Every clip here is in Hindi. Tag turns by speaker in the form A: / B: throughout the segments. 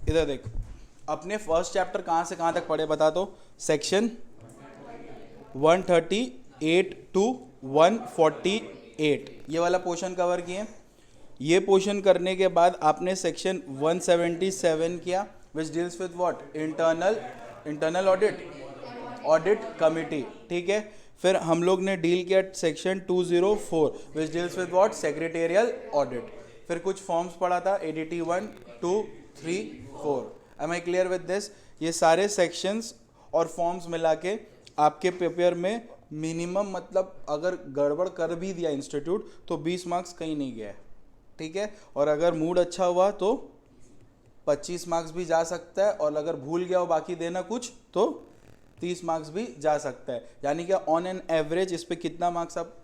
A: इधर देख, अपने फर्स्ट चैप्टर कहाँ से कहाँ तक पढ़े बता दो। सेक्शन 138 टू 148 ये वाला पोर्शन कवर किए। ये पोर्शन करने के बाद आपने सेक्शन 177 किया which deals with what, internal audit committee, ठीक है। फिर हम लोग ने डील किया section 204 which deals with what, secretarial audit. फिर कुछ फॉर्म्स पढ़ा था, ADT 1 2 3 4। Am I clear with this? ये सारे सेक्शंस और फॉर्म्स मिला के आपके पेपर में मिनिमम, मतलब अगर गड़बड़ कर भी दिया इंस्टीट्यूट तो 20 मार्क्स कहीं नहीं गया है, ठीक है। और अगर मूड अच्छा हुआ तो 25 मार्क्स भी जा सकता है, और अगर भूल गया हो बाकी देना कुछ तो 30 मार्क्स भी जा सकता है। यानी कि ऑन एन एवरेज इस पे कितना मार्क्स, अब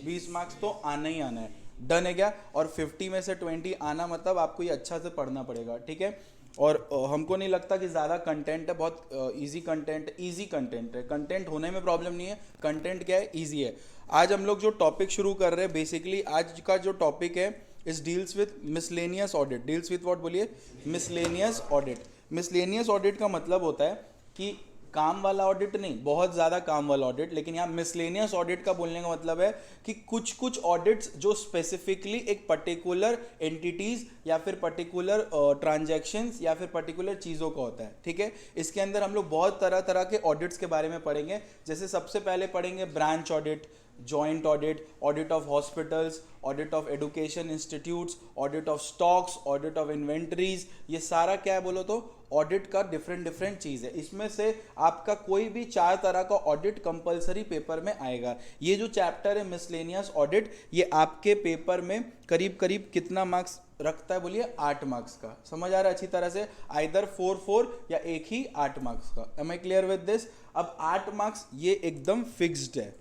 A: 20 मार्क्स तो आना ही आना है। डन है क्या? और 50 में से 20 आना मतलब आपको ये अच्छा से पढ़ना पड़ेगा, ठीक है। और हमको नहीं लगता कि ज़्यादा कंटेंट है, बहुत इजी कंटेंट है। कंटेंट होने में प्रॉब्लम नहीं है, कंटेंट क्या है, इजी है। आज हम लोग जो टॉपिक शुरू कर रहे हैं, बेसिकली आज का जो टॉपिक है is deals with miscellaneous audit. Deals with what बोलिए? Miscellaneous audit. मिसलेनियस ऑडिट का मतलब होता है कि काम वाला ऑडिट नहीं, बहुत ज़्यादा काम वाला ऑडिट, लेकिन यहाँ मिसलेनियस ऑडिट का बोलने का मतलब है कि कुछ कुछ ऑडिट्स जो स्पेसिफिकली एक पर्टिकुलर एंटिटीज या फिर पर्टिकुलर ट्रांजैक्शंस या फिर पर्टिकुलर चीज़ों का होता है, ठीक है। इसके अंदर हम लोग बहुत तरह तरह के ऑडिट्स के बारे में पढ़ेंगे। जैसे सबसे पहले पढ़ेंगे branch audit, joint audit, audit of hospitals, audit of education institutes, audit of stocks, audit of inventories. ये सारा क्या है बोलो तो ऑडिट का डिफरेंट चीज़ है। इसमें से आपका कोई भी 4 तरह का ऑडिट कंपलसरी पेपर में आएगा। ये जो चैप्टर है मिसलेनियस ऑडिट, ये आपके पेपर में करीब करीब कितना मार्क्स रखता है बोलिए? 8 मार्क्स का। समझ आ रहा है अच्छी तरह से? आइदर 4 या एक ही 8 मार्क्स का। Am I clear with this? अब 8 मार्क्स ये एकदम फिक्स्ड है,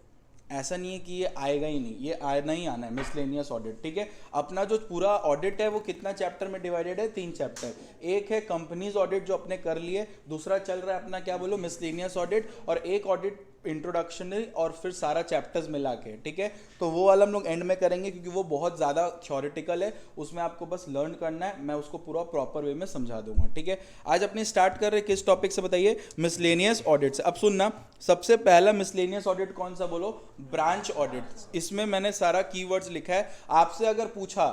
A: ऐसा नहीं है कि ये आएगा ही नहीं, ये आना ही आना है मिसलेनियस ऑडिट, ठीक है। अपना जो पूरा ऑडिट है वो कितना चैप्टर में डिवाइडेड है? 3 चैप्टर। एक है कंपनीज ऑडिट जो अपने कर लिए, दूसरा चल रहा है अपना क्या बोलो, मिसलेनियस ऑडिट, और एक ऑडिट इंट्रोडक्शनरी और फिर सारा चैप्टर्स मिला के, ठीक है। तो वो वाला हम लोग एंड में करेंगे क्योंकि वो बहुत ज़्यादा थ्योरेटिकल है, उसमें आपको बस लर्न करना है, मैं उसको पूरा प्रॉपर वे में समझा दूंगा, ठीक है। आज अपने स्टार्ट कर रहे किस टॉपिक से बताइए? मिसलेनियस ऑडिट से। अब सुनना, सबसे पहला मिसलेनियस ऑडिट कौन सा बोलो? Branch audit. इसमें मैंने सारा कीवर्ड्स लिखा है। आपसे अगर पूछा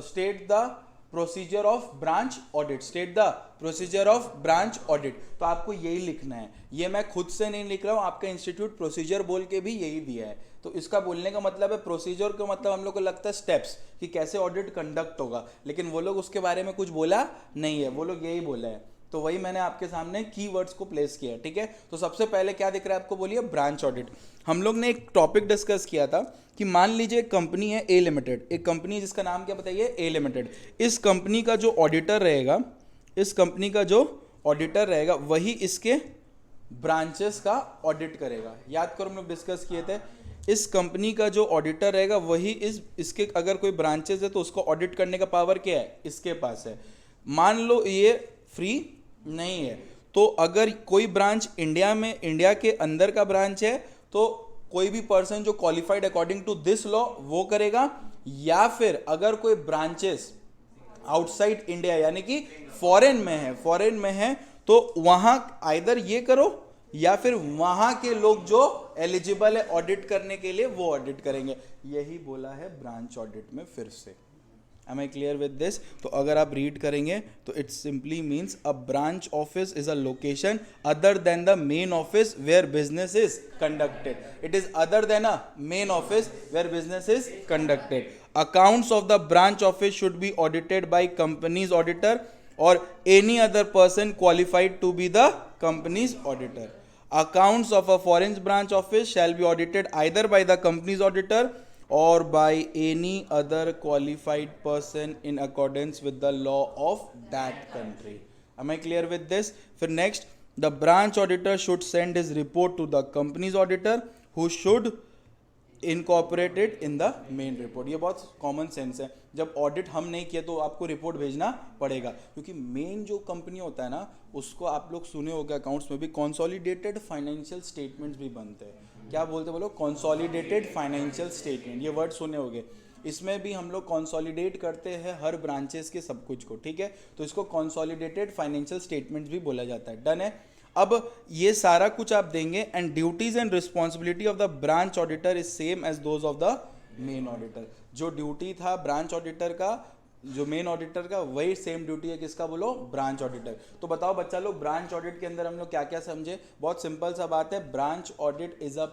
A: state the procedure of branch audit, state the procedure of branch audit, तो आपको यही लिखना है। ये मैं खुद से नहीं लिख रहा हूँ, आपका इंस्टीट्यूट प्रोसीजर बोल के भी यही दिया है। तो इसका बोलने का मतलब है, प्रोसीजर का मतलब हम लोग को लगता है स्टेप्स कि कैसे ऑडिट कंडक्ट होगा, लेकिन वो लोग उसके बारे में कुछ बोला नहीं है, वो लोग यही बोला है। तो वही मैंने आपके सामने कीवर्ड्स को प्लेस किया, ठीक है। तो सबसे पहले क्या दिख रहा है आपको बोलिए? Branch audit. हम लोग ने एक टॉपिक डिस्कस किया था कि मान लीजिए एक कंपनी है ए लिमिटेड, एक कंपनी जिसका नाम क्या बताइए? ए लिमिटेड। इस कंपनी का जो ऑडिटर रहेगा, इस कंपनी का जो ऑडिटर रहेगा वही इसके ब्रांचेस का ऑडिट करेगा। याद करो हम लोग डिस्कस किए थे, इस कंपनी का जो ऑडिटर रहेगा वही इसके अगर कोई ब्रांचेस है तो उसको ऑडिट करने का पावर क्या है? इसके पास है। मान लो ये फ्री नहीं है, तो अगर कोई ब्रांच इंडिया के अंदर का ब्रांच है तो कोई भी पर्सन जो qualified according to this law वो करेगा, या फिर अगर कोई ब्रांचेस आउटसाइड इंडिया यानी कि फॉरेन में है तो वहां आइदर ये करो या फिर वहां के लोग जो एलिजिबल है ऑडिट करने के लिए वो ऑडिट करेंगे। यही बोला है ब्रांच ऑडिट में फिर से। Am I clear with this? तो अगर आप रीड करेंगे तो it simply means a branch office is a location other than the main office where business is conducted. It is other than a main office where business is conducted. Accounts of the branch office should be audited by company's auditor or any other person qualified to be the company's auditor. Accounts of a foreign branch office shall be audited either by the company's auditor or by any other qualified person in accordance with the law of that country. Am I clear with this? फिर next, the branch auditor should send his report to the company's auditor who should incorporate it in the main report. ये बहुत कॉमन सेंस है। जब ऑडिट हम नहीं किए तो आपको रिपोर्ट भेजना पड़ेगा, क्योंकि मेन जो कंपनी होता है ना उसको आप लोग सुने होगा अकाउंट्स में भी कंसोलिडेटेड फाइनेंशियल स्टेटमेंट्स भी बनते हैं। क्या बोलते बोलो? कंसोलिडेटेड फाइनेंशियल स्टेटमेंट, ये वर्ड सुने होंगे। इसमें भी हम लोग कंसोलिडेट करते हैं हर ब्रांचेस के सब कुछ को, ठीक है, तो इसको कंसोलिडेटेड फाइनेंशियल स्टेटमेंट्स भी बोला जाता है। डन है। अब ये सारा कुछ आप देंगे and duties and responsibility of the branch auditor is same as those of the main auditor. जो ड्यूटी था ब्रांच ऑडिटर का, जो मेन ऑडिटर का, वही सेम ड्यूटी है किसका, बोलो, ब्रांच ऑडिटर। तो बताओ बच्चा लोग, ब्रांच ऑडिट के अंदर हम लोग क्या क्या समझे? बहुत सिंपल सा बात है, branch audit is a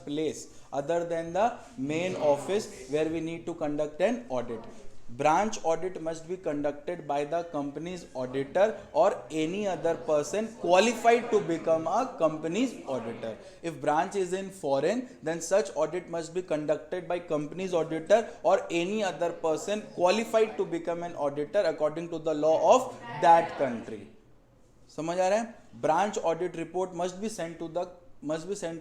A: place other than the main office where we need to conduct an audit. Branch audit must be conducted by the company's auditor or any other person qualified to become a company's auditor. If branch is in foreign, then such audit must be conducted by company's auditor or any other person qualified to become an auditor according to the law of that country. समझ आ रहा है? Branch audit report must be sent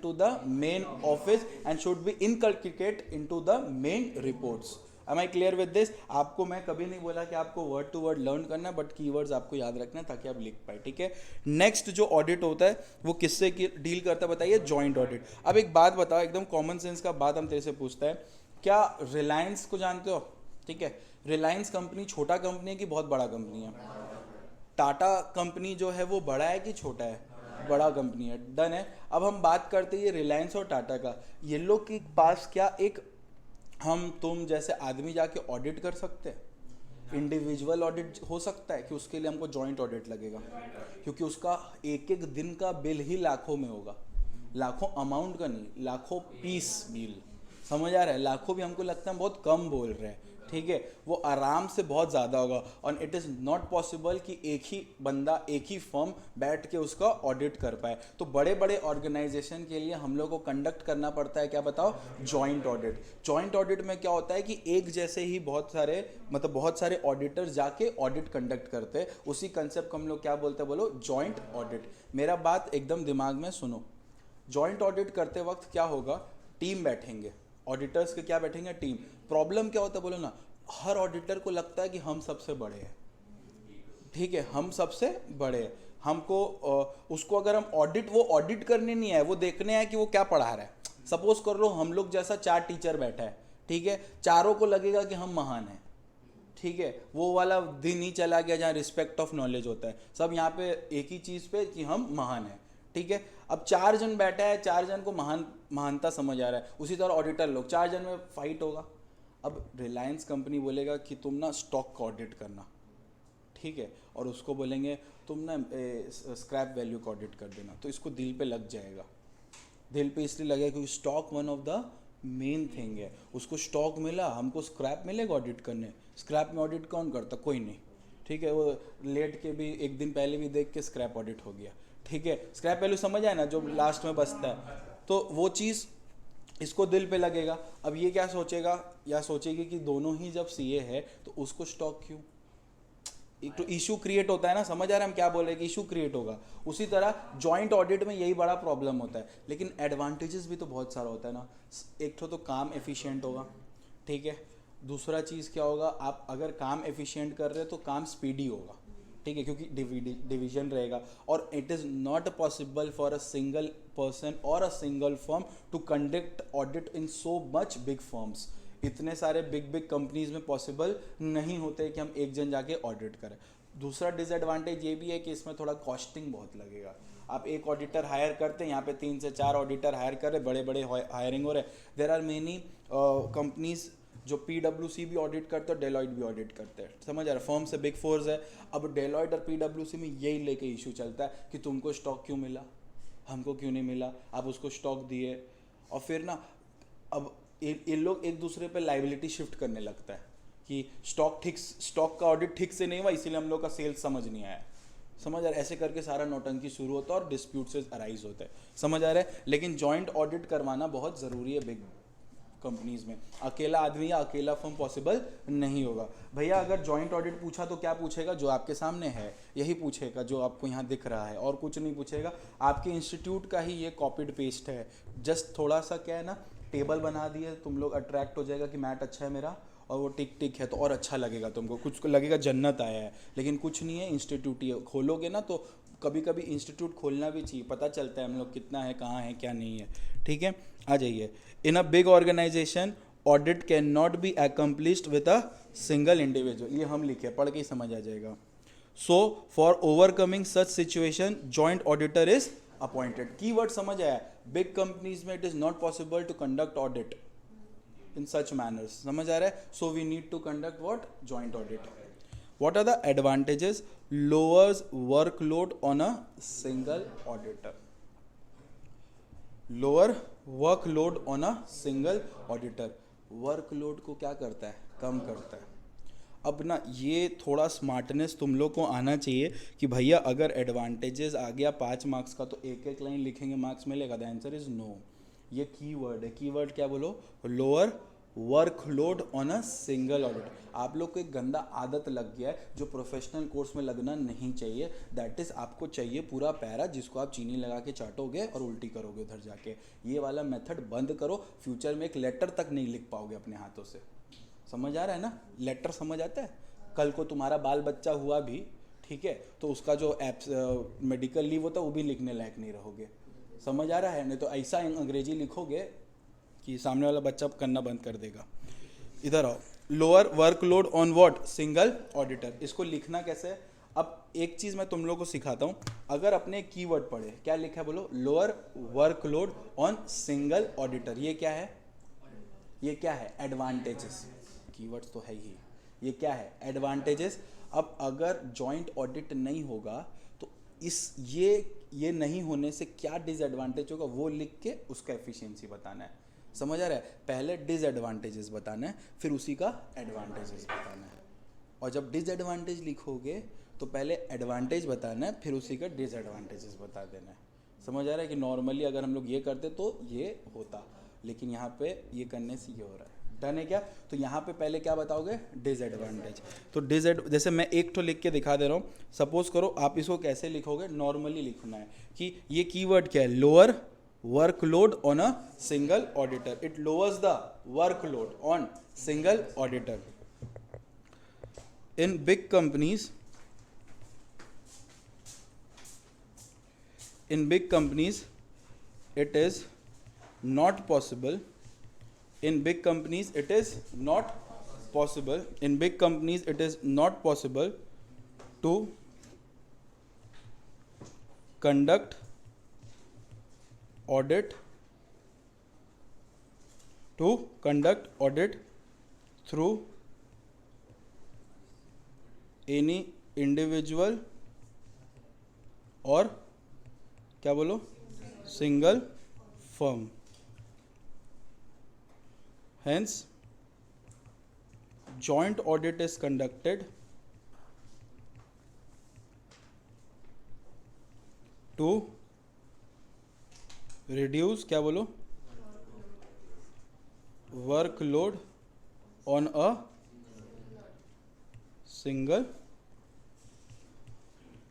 A: to the main office and should be inculcated into the main reports. Am I clear with this? आपको मैं कभी नहीं बोला कि आपको वर्ड टू वर्ड लर्न करना है, बट कीवर्ड्स आपको याद रखना है ताकि आप लिख पाए, ठीक है। नेक्स्ट जो ऑडिट होता है वो किससे डील करता है बताइए? Joint audit. अब एक बात बताओ, एकदम कॉमन सेंस का बात हम तेरे से पूछता है, क्या रिलायंस को जानते हो? ठीक है, रिलायंस कंपनी छोटा कंपनी है कि बहुत बड़ा कंपनी है? टाटा कंपनी जो है वो बड़ा है कि छोटा है? बड़ा कंपनी है। डन है। अब हम बात करते हैं ये रिलायंस और टाटा का, ये लोग के पास क्या एक हम तुम जैसे आदमी जाके ऑडिट कर सकते हैं? इंडिविजुअल ऑडिट हो सकता है कि उसके लिए हमको जॉइंट ऑडिट लगेगा, क्योंकि उसका एक एक दिन का बिल ही लाखों में होगा, लाखों अमाउंट का नहीं, लाखों पीस बिल। समझ आ रहा है? लाखों भी हमको लगता है बहुत कम बोल रहे हैं, ठीक है, वो आराम से बहुत ज़्यादा होगा। और इट इज़ नॉट पॉसिबल कि एक ही बंदा एक ही फर्म बैठ के उसका ऑडिट कर पाए। तो बड़े बड़े ऑर्गेनाइजेशन के लिए हम लोग को कंडक्ट करना पड़ता है, क्या बताओ? Joint audit. जॉइंट ऑडिट में क्या होता है कि एक जैसे ही बहुत सारे ऑडिटर्स जाके ऑडिट कंडक्ट करते हैं। उसी कंसेप्ट को हम लोग क्या बोलते हैं, बोलो? Joint audit. मेरा बात एकदम दिमाग में सुनो। जॉइंट ऑडिट करते वक्त क्या होगा? टीम बैठेंगे, ऑडिटर्स के क्या बैठेंगे? टीम। प्रॉब्लम क्या होता है बोलो ना, हर ऑडिटर को लगता है कि हम सबसे बड़े हैं, ठीक है, हम सबसे बड़े हैं। हमको उसको अगर हम वो ऑडिट करने नहीं आए, वो देखने आए कि वो क्या पढ़ा रहा है। सपोज कर लो हम लोग जैसा 4 टीचर बैठा है, ठीक है, चारों को लगेगा कि हम महान हैं, ठीक है, वो वाला दिन ही चला गया जहाँ रिस्पेक्ट ऑफ नॉलेज होता है। सब यहाँ पे एक ही चीज़ पे कि हम महान हैं, ठीक है। अब 4 जन बैठा है, 4 जन को महानता समझ आ रहा है, उसी तरह ऑडिटर लोग, 4 जन में फाइट होगा। अब रिलायंस कंपनी बोलेगा कि तुम ना स्टॉक का ऑडिट करना, ठीक है, और उसको बोलेंगे तुम ना स्क्रैप वैल्यू का ऑडिट कर देना, तो इसको दिल पे लग जाएगा। दिल पे इसलिए लगेगा क्योंकि stock one of the main thing है। उसको स्टॉक मिला, हमको स्क्रैप मिलेगा ऑडिट करने। स्क्रैप में ऑडिट कौन करता? कोई नहीं, ठीक है, वो लेट के भी एक दिन पहले भी देख के स्क्रैप ऑडिट हो गया, ठीक है। स्क्रैप वैल्यू समझ आए ना, जो लास्ट में बचता है, तो वो चीज़ इसको दिल पे लगेगा। अब ये क्या सोचेगा या सोचेगी कि दोनों ही जब सीए है तो उसको स्टॉक क्यों? एक तो इशू क्रिएट होता है ना, समझ आ रहा है हम क्या बोल रहे हैं कि इशू क्रिएट होगा। उसी तरह जॉइंट ऑडिट में यही बड़ा प्रॉब्लम होता है, लेकिन एडवांटेजेस भी तो बहुत सारा होता है ना। एक तो काम एफिशिएंट होगा, ठीक है, दूसरा चीज़ क्या होगा, आप अगर काम एफिशिएंट कर रहे हो तो काम स्पीडी होगा, ठीक है, क्योंकि डिवीजन रहेगा। और it is not possible for a single person और a single firm to conduct audit in so much big firms. इतने सारे बिग कंपनीज में पॉसिबल नहीं होते कि हम एक जन जाके ऑडिट करें। दूसरा डिसएडवांटेज ये भी है कि इसमें थोड़ा कॉस्टिंग बहुत लगेगा। आप एक ऑडिटर हायर करते हैं, यहाँ पे 3 से 4 ऑडिटर हायर कर रहे, बड़े बड़े हायरिंग हो रहे। देयर आर मेनी कंपनीज जो PwC भी ऑडिट करते हैं, डेलॉइट भी ऑडिट करते हैं, समझ आ रहा है, फर्म से बिग फोर्स है। अब डेलॉइट और PwC में यही लेके इशू चलता है कि तुमको स्टॉक क्यों मिला, हमको क्यों नहीं मिला, आप उसको स्टॉक दिए। और फिर ना अब ये लोग एक दूसरे पे लाइबिलिटी शिफ्ट करने लगता है कि स्टॉक का ऑडिट ठीक से नहीं हुआ, इसीलिए हम लोग का सेल्स समझ नहीं आया, समझ आ रहा है, ऐसे करके सारा नौटंकी शुरू होता है और डिस्प्यूट से अराइज होता है, समझ आ रहा है। लेकिन जॉइंट ऑडिट करवाना बहुत ज़रूरी है बिग कंपनीज में। अकेला आदमी या अकेला फर्म पॉसिबल नहीं होगा। भैया अगर जॉइंट ऑडिट पूछा तो क्या पूछेगा? जो आपके सामने है यही पूछेगा, जो आपको यहाँ दिख रहा है, और कुछ नहीं पूछेगा। आपके इंस्टीट्यूट का ही ये कॉपीड पेस्ट है, जस्ट थोड़ा सा क्या है ना, टेबल बना दिए, तुम लोग अट्रैक्ट हो जाएगा कि मैट अच्छा है मेरा, और वो टिक टिक है तो और अच्छा लगेगा तुमको, कुछ को लगेगा जन्नत आया है। लेकिन कुछ नहीं है, इंस्टीट्यूट ही खोलोगे ना, तो कभी कभी इंस्टीट्यूट खोलना भी चाहिए, पता चलता है हम लोग कितना है, कहाँ है, क्या नहीं है, ठीक है। आ जाइए। In a big organisation audit can not be accomplished with a single individual, ये हम लिखे, पढ़ के ही समझ आ जाएगा. So for overcoming such situation joint auditor is appointed. Keyword समझ आया. बिग कंपनीज में it is not possible to conduct audit in such manners, समझ आ रहा है. So we need to conduct what? Joint audit. What are the advantages? Lowers workload on a single auditor. Lower workload on a single auditor. Workload को क्या करता है? कम करता है. अब ना ये थोड़ा स्मार्टनेस तुम लोग को आना चाहिए कि भैया अगर एडवांटेजेस आ गया 5 मार्क्स का तो एक एक लाइन लिखेंगे मार्क्स मिलेगा. The answer is no. ये कीवर्ड है. कीवर्ड क्या बोलो? Lower workload on a single audit. आप लोग को एक गंदा आदत लग गया है जो प्रोफेशनल कोर्स में लगना नहीं चाहिए. दैट इज आपको चाहिए पूरा पैरा जिसको आप चीनी लगा के चाटोगे और उल्टी करोगे उधर जाके. ये वाला मेथड बंद करो. फ्यूचर में एक लेटर तक नहीं लिख पाओगे अपने हाथों से. समझ आ रहा है ना? लेटर समझ आता है. कल को तुम्हारा बाल बच्चा हुआ भी, ठीक है, तो उसका जो मेडिकल लीव होता है वो भी लिखने लायक नहीं रहोगे. समझ आ रहा है? नहीं तो ऐसा अंग्रेजी लिखोगे कि सामने वाला बच्चा करना बंद कर देगा. इधर आओ. Lower workload on what? Single auditor. इसको लिखना कैसे है? अब एक चीज़ मैं तुम लोग को सिखाता हूँ. अगर अपने कीवर्ड पढ़े, क्या लिखा है बोलो? Lower workload on single auditor. ये क्या है? ये क्या है? एडवांटेजेस. कीवर्ड्स तो है ही. ये क्या है? एडवांटेजेस. अब अगर जॉइंट ऑडिट नहीं होगा तो ये नहीं होने से क्या डिसएडवांटेज होगा वो लिख के उसका एफिशिएंसी बताना है. समझ आ रहा है? पहले डिसएडवांटेजेस बताना है, फिर उसी का एडवांटेजेस बताना है. और जब डिसएडवांटेज लिखोगे तो पहले एडवांटेज बताना है, फिर उसी का डिसएडवांटेजेस बता देना है. समझ आ रहा है कि नॉर्मली अगर हम लोग ये करते तो ये होता, लेकिन यहाँ पे ये करने से ये हो रहा है. डन है क्या? तो यहाँ पे पहले क्या बताओगे? डिसएडवांटेज. तो जैसे मैं एक तो लिख के दिखा दे रहा हूँ. सपोज करो आप इसको कैसे लिखोगे? नॉर्मली लिखना है कि ये कीवर्ड क्या है? Lower workload on a single auditor. It lowers the workload on single auditor. In big companies, it is not possible. In big companies, it is not possible. In big companies, it is not possible to conduct audit through any individual or क्या बोलो? single firm. Hence joint audit is conducted to reduce क्या बोलो? Workload on a single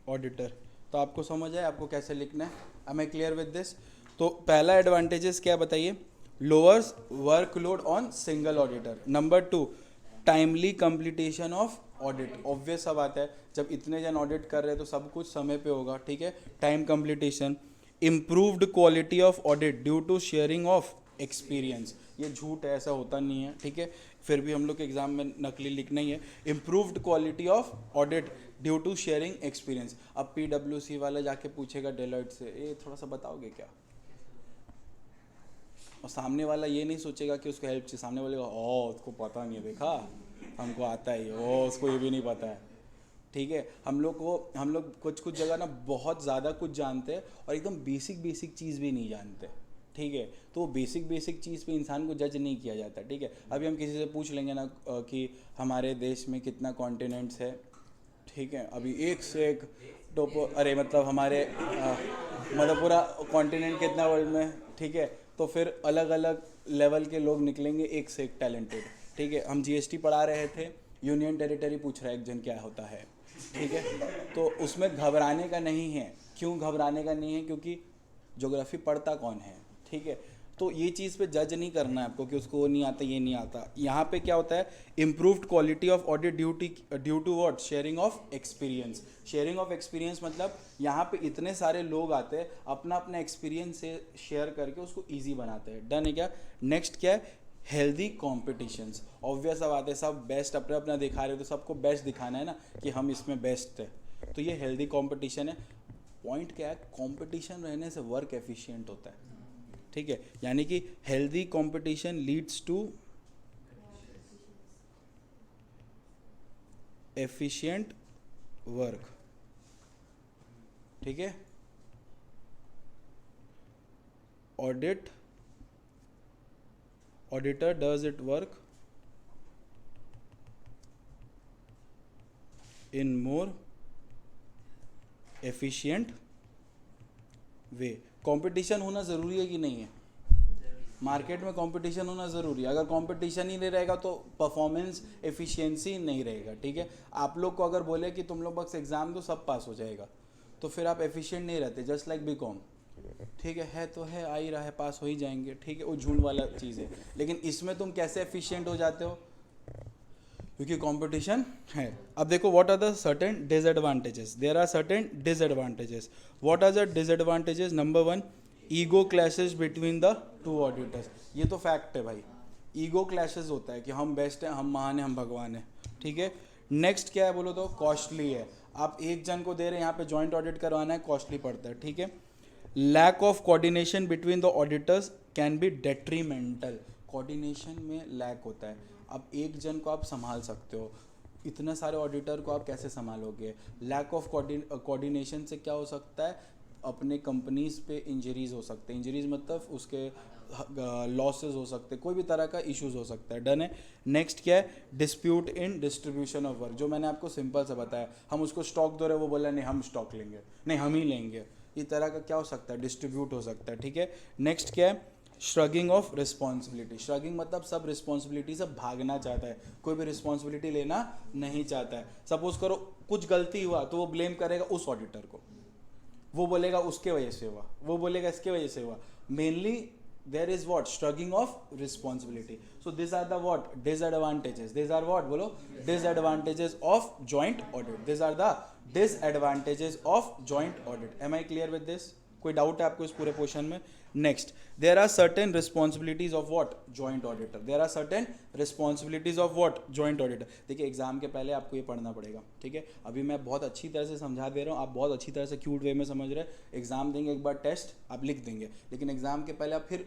A: auditor. तो आपको समझ आए आपको कैसे लिखना है? I am clear with this? तो पहला एडवांटेजेस क्या बताइए? Lowers workload on single auditor. Number 2, timely completion of audit. Obvious सा बात है, जब इतने जन ऑडिट कर रहे हैं तो सब कुछ समय पे होगा. ठीक है. Time completion. Improved quality of audit due to sharing of experience. ये झूठ है, ऐसा होता नहीं है. ठीक है. फिर भी हम लोग के एग्जाम में नकली लिखना ही है. Improved quality of audit due to sharing experience. अब PwC वाला जाके पूछेगा डेलॉइट से, ये थोड़ा सा बताओगे क्या? और सामने वाला ये नहीं सोचेगा कि उसको हेल्प चाहिए. सामने वाले का उसको पता नहीं है, देखा हमको आता है, उसको ये भी नहीं पता है. ठीक है. हम लोग कुछ जगह ना बहुत ज़्यादा कुछ जानते हैं और एकदम बेसिक चीज़ भी नहीं जानते. ठीक है. तो बेसिक चीज़ पे इंसान को जज नहीं किया जाता. ठीक है. अभी हम किसी से पूछ लेंगे ना कि हमारे देश में कितना कॉन्टिनेंट्स है. ठीक है. अभी एक से एक मतलब हमारे मतलब पूरा कॉन्टिनेंट कितना वर्ल्ड में. ठीक है. तो फिर अलग अलग लेवल के लोग निकलेंगे, एक से एक टैलेंटेड. ठीक है. हम GST पढ़ा रहे थे, यूनियन टेरिटरी पूछ रहा है एक जन क्या होता है. ठीक है. तो उसमें घबराने का नहीं है. क्यों घबराने का नहीं है? क्योंकि ज्योग्राफी पढ़ता कौन है. ठीक है. तो ये चीज़ पे जज नहीं करना है आपको कि उसको वो नहीं आता, ये नहीं आता. यहाँ पे क्या होता है? Improved quality of audit due to what? Sharing of experience. Sharing of experience मतलब यहाँ पे इतने सारे लोग आते हैं, अपना एक्सपीरियंस से शेयर करके उसको ईजी बनाते हैं. डन है क्या? नेक्स्ट क्या है? हेल्दी कॉम्पिटिशन्स, ऑब्वियस सा बात है, सब बेस्ट अपना अपना दिखा रहे हो तो सबको बेस्ट दिखाना है ना कि हम इसमें बेस्ट है, तो ये हेल्दी कंपटीशन है। पॉइंट क्या है, कंपटीशन रहने से वर्क एफिशिएंट होता है, ठीक है, यानी कि healthy competition leads to efficient work, ठीक है। Auditor does it work in more efficient way. Competition होना ज़रूरी है कि नहीं है? मार्केट में कंपटीशन होना ज़रूरी है। अगर कंपटीशन ही नहीं रहेगा तो परफॉर्मेंस एफिशिएंसी नहीं रहेगा, ठीक है। आप लोग को अगर बोले कि तुम लोग बस एग्ज़ाम दो सब पास हो जाएगा, तो फिर आप एफिशिएंट नहीं रहते। जस्ट लाइक बीकॉम, ठीक है तो है, आ ही रहा है, पास हो ही जाएंगे, ठीक है, वो झूठ वाला चीज़ है। लेकिन इसमें तुम कैसे एफिशिएंट हो जाते हो? क्योंकि कंपटीशन है। अब देखो, what are the certain disadvantages? There are certain disadvantages. What are the disadvantages? Number 1, ego clashes between the two auditors. ये तो फैक्ट है भाई, ईगो क्लैशेस होता है कि हम बेस्ट हैं, हम महान हैं, हम भगवान हैं, ठीक है। नेक्स्ट क्या है बोलो तो? कॉस्टली है। आप एक जन को दे रहे हैं, यहाँ पे जॉइंट ऑडिट करवाना है, कॉस्टली पड़ता है, ठीक है। Lack of coordination between the auditors can be detrimental. Coordination में लैक होता है। अब एक जन को आप संभाल सकते हो, इतने सारे ऑडिटर को आप कैसे संभालोगे? लैक ऑफ कोऑर्डिनेशन से क्या हो सकता है? अपने कंपनीज पे इंजरीज हो सकते हैं। इंजरीज मतलब उसके लॉसेस हो सकते हैं, कोई भी तरह का इश्यूज हो सकता है। डन है। नेक्स्ट क्या है? Dispute in distribution of work. जो मैंने आपको सिंपल से बताया, हम उसको स्टॉक दे रहे, वो बोला नहीं हम स्टॉक लेंगे, नहीं हम ही लेंगे। ये तरह का क्या हो सकता है? डिस्ट्रीब्यूट हो सकता है, ठीक है। नेक्स्ट क्या है? Shrugging of responsibility. श्रगिंग मतलब सब रिस्पॉन्सिबिलिटी से भागना चाहता है, कोई भी रिस्पॉन्सिबिलिटी लेना नहीं चाहता है। सपोज करो कुछ गलती हुआ तो वो ब्लेम करेगा उस ऑडिटर को, वो बोलेगा उसके वजह से हुआ, वो बोलेगा इसके वजह से हुआ। Mainly there is what? Shrugging of responsibility. So these are the what? Disadvantages. These are what? बोलो, disadvantages of joint audit. These are the disadvantages of joint audit. Am I clear with this? कोई डाउट है आपको इस पूरे पोर्शन में? Next, there are certain responsibilities of what? Joint auditor. There are certain responsibilities of what? Joint auditor. देखिए एग्जाम के पहले आपको ये पढ़ना पड़ेगा, ठीक है। अभी मैं बहुत अच्छी तरह से समझा दे रहा हूँ, आप बहुत अच्छी तरह से क्यूट वे में समझ रहे हैं। एग्जाम देंगे एक बार टेस्ट आप लिख देंगे, लेकिन एग्जाम के पहले आप फिर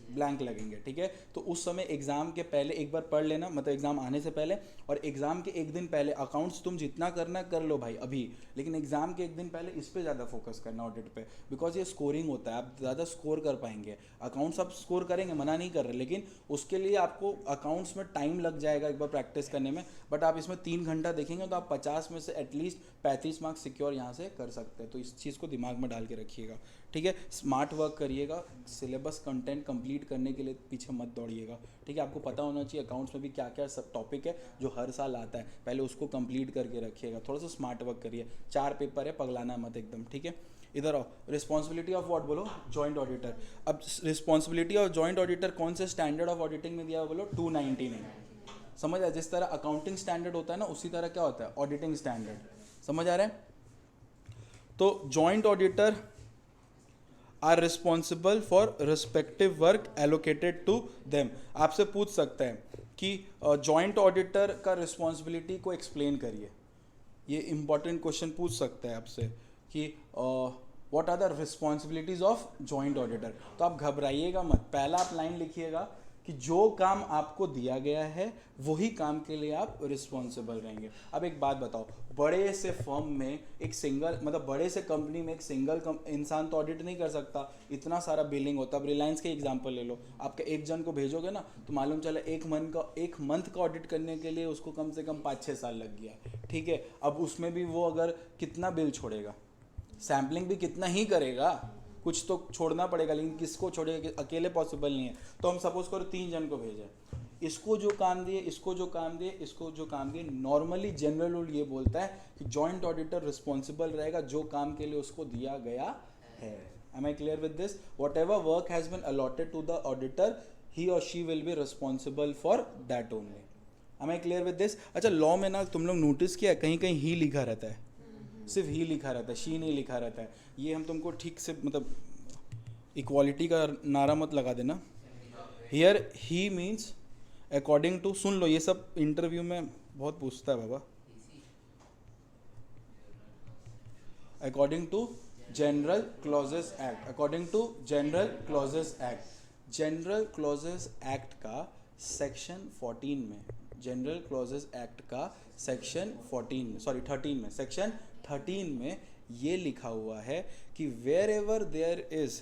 A: ब्लैंक लगेंगे, ठीक है। तो उस समय एग्जाम के पहले एक बार पढ़ लेना, मतलब एग्जाम आने से पहले, और एग्जाम के एक दिन पहले अकाउंट्स तुम जितना करना कर लो भाई अभी, लेकिन एग्जाम के एक दिन पहले इस पे ज़्यादा फोकस करना, ऑडिट पे, बिकॉज ये स्कोरिंग होता है, आप ज़्यादा स्कोर कर पाएंगे। अकाउंट्स आप स्कोर करेंगे, मना नहीं कर रहे, लेकिन उसके लिए आपको अकाउंट्स में टाइम लग जाएगा एक बार प्रैक्टिस करने में। बट आप इसमें 3 घंटा देखेंगे तो आप 50 में से एटलीस्ट 35 मार्क्स सिक्योर यहाँ से कर सकते हैं। तो इस चीज़ को दिमाग में डाल के रखिएगा, ठीक है। स्मार्ट वर्क करिएगा, सिलेबस कंटेंट कंप्लीट करने के लिए पीछे मत दौड़िएगा, ठीक है। आपको पता होना चाहिए अकाउंट्स में भी क्या क्या सब टॉपिक है जो हर साल आता है, पहले उसको कंप्लीट करके रखिएगा। थोड़ा सा स्मार्ट वर्क करिए, 4 पेपर है, पगलाना मत एकदम, ठीक है। इधर आओ, रिस्पॉन्सिबिलिटी ऑफ व्हाट बोलो? Joint auditor. अब रिस्पॉन्सिबिलिटी ऑफ जॉइंट ऑडिटर कौन से स्टैंडर्ड ऑफ ऑडिटिंग में दिया है बोलो? 219 है। समझ आया? जिस तरह अकाउंटिंग स्टैंडर्ड होता है ना, उसी तरह क्या होता है ऑडिटिंग स्टैंडर्ड। समझ आ रहा है? तो joint auditor are responsible for respective work allocated to them. आपसे पूछ सकते हैं कि जॉइंट ऑडिटर का रिस्पॉन्सिबिलिटी को एक्सप्लेन करिए, ये इंपॉर्टेंट क्वेश्चन पूछ सकता है आपसे कि what are the responsibilities of joint auditor. तो आप घबराइएगा मत, पहला आप लाइन लिखिएगा कि जो काम आपको दिया गया है वही काम के लिए आप रिस्पॉन्सिबल रहेंगे। अब एक बात बताओ, बड़े से फर्म में एक सिंगल, मतलब बड़े से कंपनी में एक सिंगल इंसान तो ऑडिट नहीं कर सकता, इतना सारा बिलिंग होता है। अब रिलायंस के एग्जांपल ले लो, आपके एक जन को भेजोगे ना तो मालूम चला एक मंथ का ऑडिट करने के लिए उसको कम से कम 5-6 साल लग गया, ठीक है। अब उसमें भी वो अगर कितना बिल छोड़ेगा, सैम्पलिंग भी कितना ही करेगा, कुछ तो छोड़ना पड़ेगा, लेकिन किसको छोड़ेगा? अकेले पॉसिबल नहीं है। तो हम सपोज करो 3 जन को भेजें, इसको जो काम दिए, इसको जो काम दिए, इसको जो काम दिए। नॉर्मली जनरल रूल ये बोलता है कि जॉइंट ऑडिटर रिस्पॉन्सिबल रहेगा जो काम के लिए उसको दिया गया है। Am I clear with this? Whatever work has been allotted to the auditor, he और she will be responsible for that only. Am I clear with this? अच्छा, लॉ में ना तुम लोग नोटिस किया कहीं कहीं ही लिखा रहता है, सिर्फ ही लिखा रहता है, शी नहीं लिखा रहता है। ये हम तुमको ठीक से, मतलब इक्वालिटी का नारा मत लगा देना, here he means according to, सुन लो ये सब इंटरव्यू में बहुत पूछता है बाबा, according to General clauses Act, according to General clauses Act, General clauses Act का सेक्शन 14 में, जनरल क्लॉजेस एक्ट का सेक्शन 14 में, सॉरी 13 में, सेक्शन 13 में ये लिखा हुआ है कि wherever there is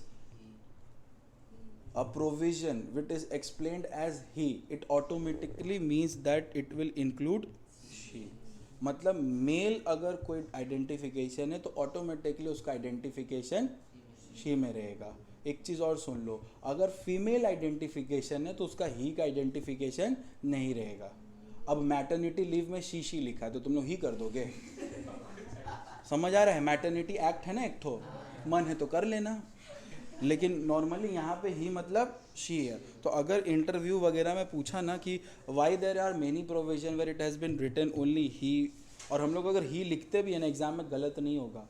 A: a provision which is explained as he, it automatically means that it will include she. मतलब मेल अगर कोई आइडेंटिफिकेशन है तो ऑटोमेटिकली उसका आइडेंटिफिकेशन शी में रहेगा. एक चीज़ और सुन लो, अगर फीमेल आइडेंटिफिकेशन है तो उसका ही का आइडेंटिफिकेशन नहीं रहेगा. अब मैटरनिटी लीव में शी लिखा है तो तुम लोग ही कर दोगे. समझ आ रहा है? मैटरनिटी एक्ट है ना, एक ठो, मन है तो कर लेना, लेकिन नॉर्मली यहाँ पे ही मतलब शी है. तो अगर इंटरव्यू वगैरह में पूछा ना कि why there are many provision where it has been written only he, और हम लोग अगर ही लिखते भी है ना एग्जाम में, गलत नहीं होगा,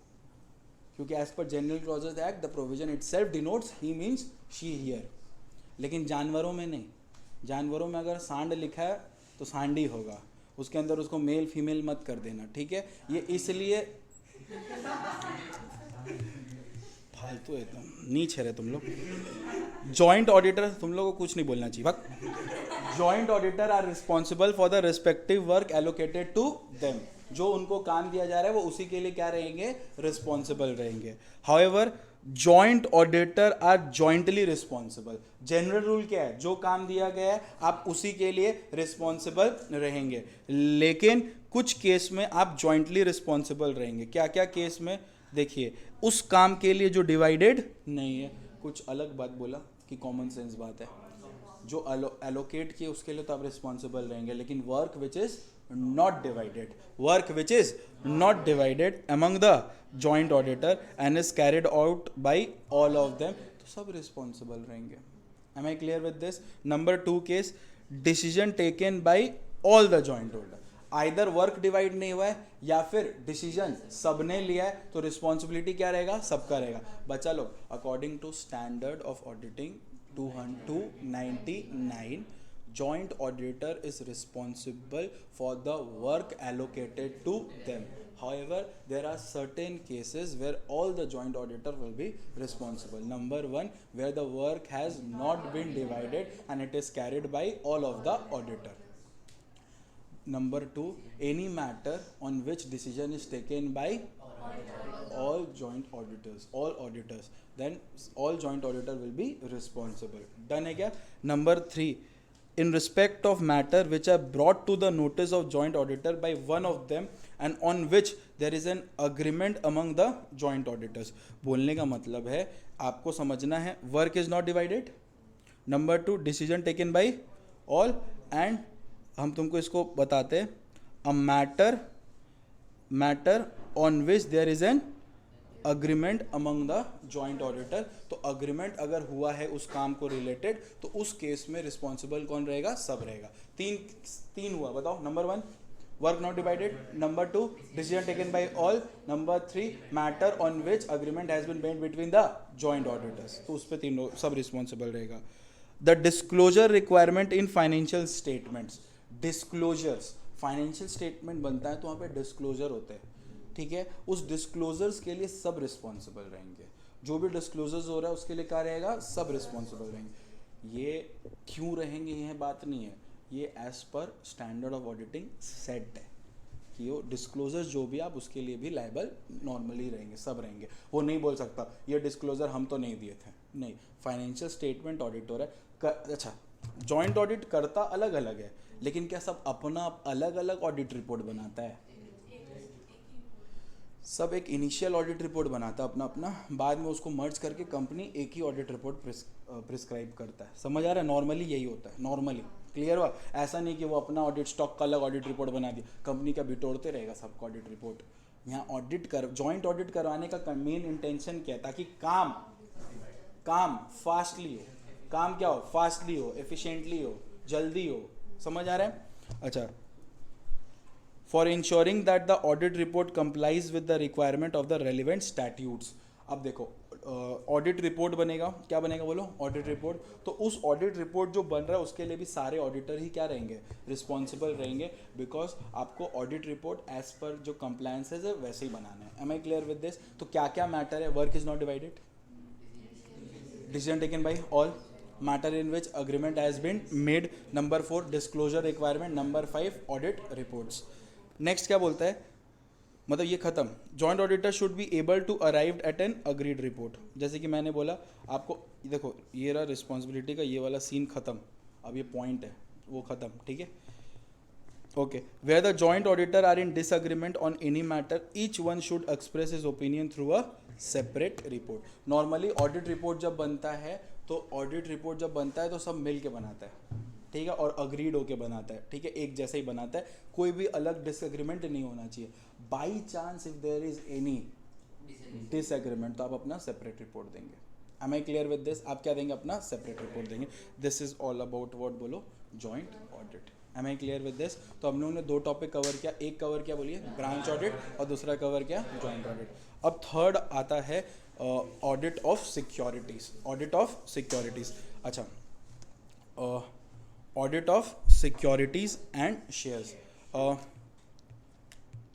A: क्योंकि as per general clauses act the provision itself denotes he means she here. लेकिन जानवरों में नहीं, जानवरों में अगर सांड लिखा है तो सांडी होगा, उसके अंदर उसको मेल फीमेल मत कर देना, ठीक है? ये इसलिए फालतू एकदम नीच है रे तुम लोग. जॉइंट ऑडिटर, तुम लोगों को कुछ नहीं बोलना चाहिए, भक्त. Joint auditor are responsible for the respective work allocated to them. जो उनको काम दिया जा रहा है वो उसी के लिए क्या रहेंगे? रिस्पॉन्सिबल रहेंगे. However joint auditor are jointly responsible. General rule क्या है? जो काम दिया गया है आप उसी के लिए रिस्पॉन्सिबल रहेंगे, लेकिन कुछ केस में आप जॉइंटली रिस्पॉन्सिबल रहेंगे. क्या क्या केस में? देखिए, उस काम के लिए जो डिवाइडेड नहीं है. कुछ अलग बात बोला कि कॉमन सेंस बात है. जो एलोकेट किए उसके लिए तो आप रिस्पॉन्सिबल रहेंगे, लेकिन work which is not divided, work which is not divided among the joint auditor and is carried out by all of them, तो सब रिस्पॉन्सिबल रहेंगे. Am I clear with this? Number 2 case, decision taken by all the joint auditor. Either work divide नहीं हुआ है या फिर डिसीजन सबने लिया है, तो रिस्पॉन्सिबिलिटी क्या रहेगा? सबका रहेगा. बच्चा लोग, according to standard of auditing 299, joint auditor is responsible for the work allocated to them. However, there are certain cases where all the joint auditor will be responsible. Number 1, where the work has not been divided and it is carried by all of the auditor. Number 2, any matter on which decision is taken by all joint auditors, all auditors, then all joint auditor will be responsible. Done है क्या? Number 3, in respect of matter which are brought to the notice of joint auditor by one of them and on which there is an agreement among the joint auditors. बोलने का मतलब है, आपको समझना है, work is not divided. Number 2, decision taken by all, and हम तुमको इसको बताते हैं, a matter on which there is an agreement among the joint auditor. तो अग्रीमेंट अगर हुआ है उस काम को रिलेटेड, तो उस केस में रिस्पॉन्सिबल कौन रहेगा? सब रहेगा. तीन हुआ, बताओ. Number 1, work not divided. Number 2, decision taken by all. Number 3, matter on which agreement has been made between the joint auditors. तो उस पर तीनों सब रिस्पॉन्सिबल रहेगा. The disclosure requirement in financial statements. Disclosures, financial statement बनता है तो वहाँ पे डिस्क्लोजर होते हैं, ठीक है? उस डिस्क्लोजर्स के लिए सब रिस्पॉन्सिबल रहेंगे. जो भी डिस्क्लोजर्स हो रहा है उसके लिए क्या रहेगा? सब रिस्पॉन्सिबल रहेंगे. ये क्यों रहेंगे, यह बात नहीं है, ये as per standard of auditing set है कि वो डिस्क्लोजर्स जो भी आप उसके लिए भी लायबल नॉर्मली रहेंगे, सब रहेंगे. वो नहीं बोल सकता ये डिस्क्लोजर हम तो नहीं दिए थे, नहीं. फाइनेंशियल स्टेटमेंट ऑडिटर है. अच्छा, जॉइंट ऑडिट करता अलग अलग है, लेकिन क्या सब अपना अलग अलग ऑडिट रिपोर्ट बनाता है? सब एक इनिशियल ऑडिट रिपोर्ट बनाता है अपना अपना, बाद में उसको मर्ज करके कंपनी एक ही ऑडिट रिपोर्ट प्रिस्क्राइब करता है. समझ आ रहा है? नॉर्मली यही होता है, नॉर्मली. क्लियर हुआ? ऐसा नहीं कि वो अपना ऑडिट स्टॉक का अलग ऑडिट रिपोर्ट बना दिया, कंपनी का बिटोड़ते रहेगा सबका ऑडिट रिपोर्ट. यहाँ ऑडिट जॉइंट ऑडिट करवाने का मेन इंटेंशन क्या है? ताकि काम फास्टली हो. काम क्या हो? फास्टली हो, एफिशिएंटली हो, जल्दी हो. समझ आ रहा है? अच्छा, for ensuring that the audit report complies with the requirement of the relevant statutes. अब देखो, ऑडिट रिपोर्ट बनेगा, क्या बनेगा बोलो, ऑडिट रिपोर्ट। तो उस ऑडिट रिपोर्ट जो बन रहा है उसके लिए भी सारे ऑडिटर ही क्या रहेंगे, रिस्पॉन्सिबल रहेंगे, बिकॉज आपको ऑडिट रिपोर्ट एज पर जो कंप्लायंसेस है वैसे ही बनाना है। Am I clear with this? तो क्या क्या मैटर है, work is not divided, decision taken by all, matter in which agreement has been made, number 4 disclosure requirement, number 5 audit reports. Next क्या बोलता है, मतलब ये खत्म, joint auditor should be able to arrive at an agreed report. जैसे कि मैंने बोला आपको, देखो ये रहा रिस्पॉन्सिबिलिटी का ये वाला सीन खत्म, अब ये पॉइंट है वो खत्म, ठीक है। Okay, where the joint auditor are in disagreement on any matter each one should express his opinion through a separate report. Normally audit report जब बनता है तो सब मिल के बनाता है, ठीक है, और अग्रीड होके बनाता है, ठीक है, एक जैसे ही बनाता है, कोई भी अलग डिसएग्रीमेंट नहीं होना चाहिए। By chance if there is any disagreement तो आप अपना सेपरेट रिपोर्ट देंगे। Am I clear with this? आप क्या देंगे, अपना सेपरेट रिपोर्ट देंगे। This is all about what बोलो, joint audit. Am I clear with this? तो हम लोगों ने 2 टॉपिक कवर किया, एक कवर किया बोलिए ब्रांच ऑडिट और दूसरा कवर किया जॉइंट ऑडिट। अब थर्ड आता है audit of securities, audit of securities. अच्छा, audit of securities and shares.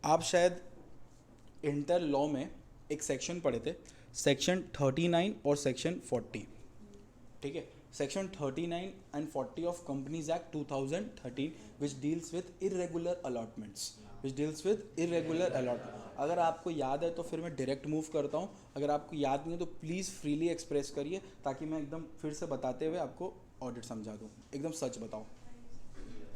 A: आप शायद इंटर लॉ में एक सेक्शन पढ़े थे, सेक्शन 39 और सेक्शन 40, ठीक है, section 39 and 40 of companies act 2013 which deals with irregular allotments, अगर आपको याद है तो फिर मैं डायरेक्ट मूव करता हूँ, अगर आपको याद नहीं है तो प्लीज़ फ्रीली एक्सप्रेस करिए ताकि मैं एकदम फिर से बताते हुए आपको ऑडिट समझा दूँ। एकदम सच बताओ,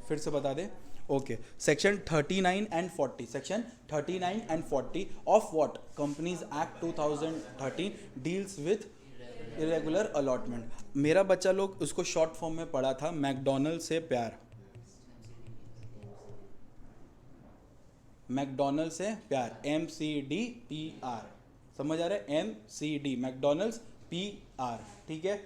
A: फिर से बता दे। Okay, section 39 and 40, section 39 and 40 of what, Companies act 2013 deals with irregular allotment. मेरा बच्चा लोग उसको शॉर्ट फॉर्म में पढ़ा था, मैकडोनल्ड से प्यार, मैकडोनल्ड से प्यार, MCDPR, समझ आ रहा है, MCD, मैकडोनल्ड्स PR, ठीक है।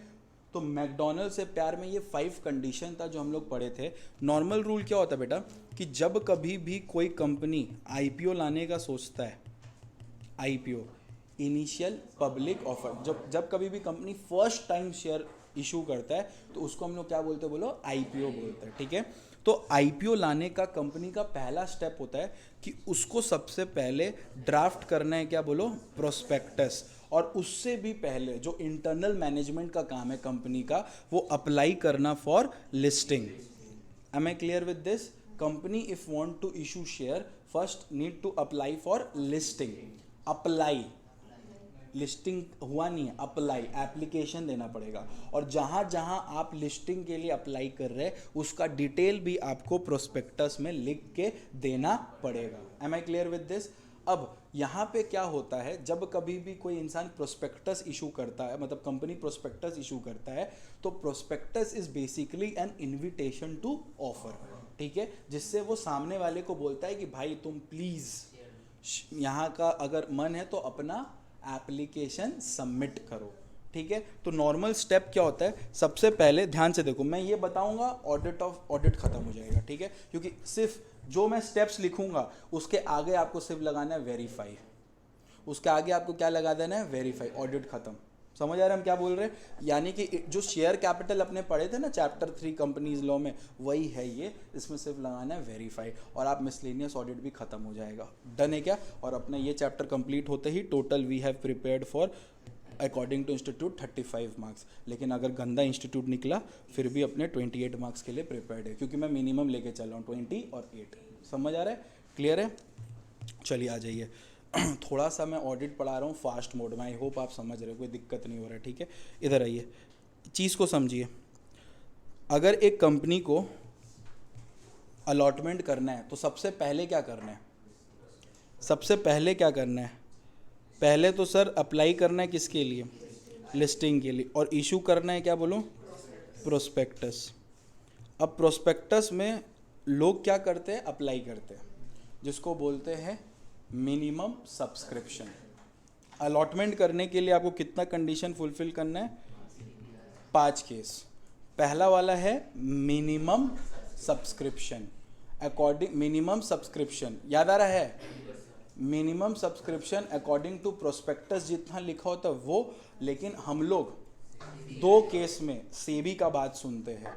A: तो मैकडोनल्ड से प्यार में ये 5 कंडीशन था जो हम लोग पढ़े थे। नॉर्मल रूल क्या होता है बेटा, कि जब कभी भी कोई कंपनी IPO लाने का सोचता है, IPO इनिशियल पब्लिक ऑफर, जब कभी भी company first time share issue करता है तो उसको हम लोग क्या बोलते हैं बोलो, IPO बोलते हैं, ठीक है। तो IPO लाने का कंपनी का पहला स्टेप होता है कि उसको सबसे पहले ड्राफ्ट करना है, क्या बोलो, प्रोस्पेक्टस, और उससे भी पहले जो इंटरनल मैनेजमेंट का काम है कंपनी का, वो अप्लाई करना for listing. Am I clear with this? Company if want to issue share first need to apply for listing. Apply, listing हुआ नहीं है, अप्लाई, एप्लीकेशन देना पड़ेगा, और जहाँ जहाँ आप लिस्टिंग के लिए अप्लाई कर रहे हैं उसका डिटेल भी आपको प्रोस्पेक्टस में लिख के देना पड़ेगा। Am I clear with this? अब यहाँ पे क्या होता है, जब कभी भी कोई इंसान प्रोस्पेक्टस इशू करता है, मतलब कंपनी प्रोस्पेक्टस इशू करता है, तो prospectus is basically an invitation to offer, ठीक है, जिससे वो सामने वाले को बोलता है कि भाई तुम प्लीज़ यहाँ का अगर मन है तो अपना एप्लीकेशन सबमिट करो, ठीक है। तो नॉर्मल स्टेप क्या होता है, सबसे पहले ध्यान से देखो, मैं ये बताऊंगा, ऑडिट खत्म हो जाएगा, ठीक है, क्योंकि सिर्फ जो मैं स्टेप्स लिखूंगा उसके आगे आपको सिर्फ लगाना है वेरीफाई, उसके आगे आपको क्या लगा देना है, वेरीफाई, ऑडिट खत्म। समझ आ रहा है हम क्या बोल रहे हैं? यानी कि जो शेयर कैपिटल अपने पढ़े थे ना चैप्टर 3 कंपनीज लॉ में, वही है ये, इसमें सिर्फ लगाना है वेरीफाई, और आप मिसलेनियस ऑडिट भी खत्म हो जाएगा। डन है क्या? और अपना ये चैप्टर कंप्लीट होते ही total we have prepared for according to institute 35 marks, लेकिन अगर गंदा इंस्टीट्यूट निकला फिर भी अपने 28 मार्क्स के लिए प्रिपेयर्ड है, क्योंकि मैं मिनिमम लेके चल रहा हूँ 20 और 8। समझ आ रहा है? क्लियर है? चलिए आ जाइए। थोड़ा सा मैं ऑडिट पढ़ा रहा हूँ फास्ट मोड में, आई होप आप समझ रहे हो, कोई दिक्कत नहीं हो रहा है, ठीक है। इधर आइए, चीज़ को समझिए। अगर एक कंपनी को अलॉटमेंट करना है तो सबसे पहले क्या करना है, सबसे पहले क्या करना है, पहले तो सर अप्लाई करना है किसके लिए, लिस्टिंग के लिए, और इशू करना है क्या बोलो, प्रोस्पेक्टस। अब प्रोस्पेक्टस में लोग क्या करते हैं, अप्लाई करते हैं, जिसको बोलते हैं मिनिमम सब्सक्रिप्शन। अलॉटमेंट करने के लिए आपको कितना कंडीशन फुलफिल करना है, 5 केस। पहला वाला है minimum subscription, according minimum subscription, याद आ रहा है, minimum subscription according to prospectus जितना लिखा होता है वो, लेकिन हम लोग दो केस में सेबी का बात सुनते हैं।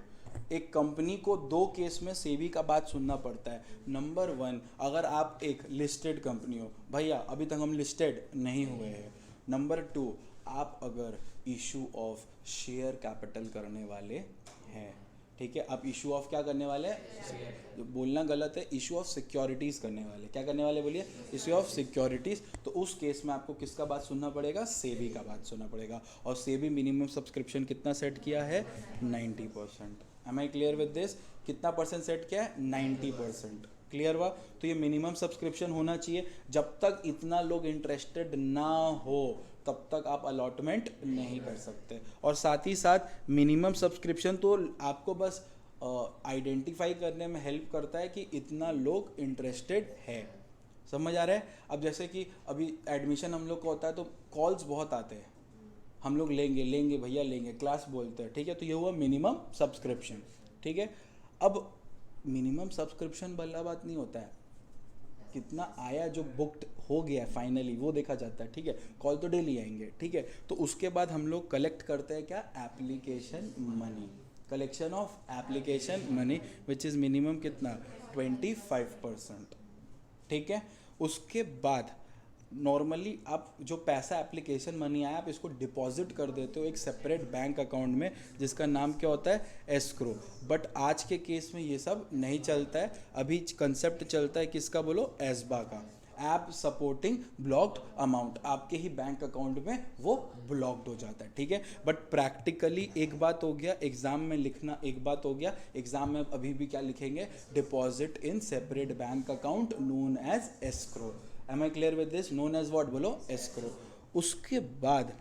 A: एक कंपनी को दो केस में सेबी का बात सुनना पड़ता है। नंबर 1, अगर आप एक लिस्टेड कंपनी हो, भैया अभी तक हम लिस्टेड नहीं हुए हैं। नंबर 2, आप अगर इशू ऑफ शेयर कैपिटल करने वाले हैं, ठीक है, आप इशू ऑफ क्या करने वाले हैं, बोलना गलत है, इशू ऑफ सिक्योरिटीज़ करने वाले, क्या करने वाले बोलिए, इशू ऑफ सिक्योरिटीज़, तो उस केस में आपको किसका बात सुनना पड़ेगा, सेबी का बात सुनना पड़ेगा। और सेबी मिनिमम सब्सक्रिप्शन कितना सेट किया है, 90%। Am I clear with this? कितना परसेंट सेट किया है, 90%। क्लियर हुआ? तो ये मिनिमम सब्सक्रिप्शन होना चाहिए। जब तक इतना लोग इंटरेस्टेड ना हो तब तक आप अलॉटमेंट नहीं कर सकते। और साथ ही साथ मिनिमम सब्सक्रिप्शन तो आपको बस आइडेंटिफाई करने में हेल्प करता है कि इतना लोग इंटरेस्टेड है। समझ आ रहा है? अब जैसे कि अभी एडमिशन हम लोग का होता है तो कॉल्स बहुत आते हैं, हम लोग लेंगे लेंगे भैया लेंगे, क्लास बोलते हैं, ठीक है, तो ये हुआ मिनिमम सब्सक्रिप्शन। ठीक है, अब मिनिमम सब्सक्रिप्शन वाला बात नहीं होता है, कितना आया जो बुक्ड हो गया फाइनली वो देखा जाता है। ठीक है, कॉल तो डेली आएंगे, ठीक है, तो उसके बाद हम लोग कलेक्ट करते हैं क्या, application money, collection of application money which is minimum कितना, 25%। ठीक है, उसके बाद नॉर्मली आप जो पैसा एप्लीकेशन मनी आया आप इसको डिपॉजिट कर देते हो एक सेपरेट बैंक अकाउंट में जिसका नाम क्या होता है, एस्क्रो। बट आज के केस में ये सब नहीं चलता है, अभी कंसेप्ट चलता है किसका बोलो, एसबा का, ऐप सपोर्टिंग ब्लॉक्ड अमाउंट, आपके ही बैंक अकाउंट में वो ब्लॉक्ड हो जाता है। ठीक है, बट प्रैक्टिकली एक बात हो गया, एग्जाम में लिखना एक बात हो गया, एग्जाम में अभी भी क्या लिखेंगे, deposit in separate bank account known as escrow. Am I clear with this? Known as what बोलो, एस्क्रो। उसके बाद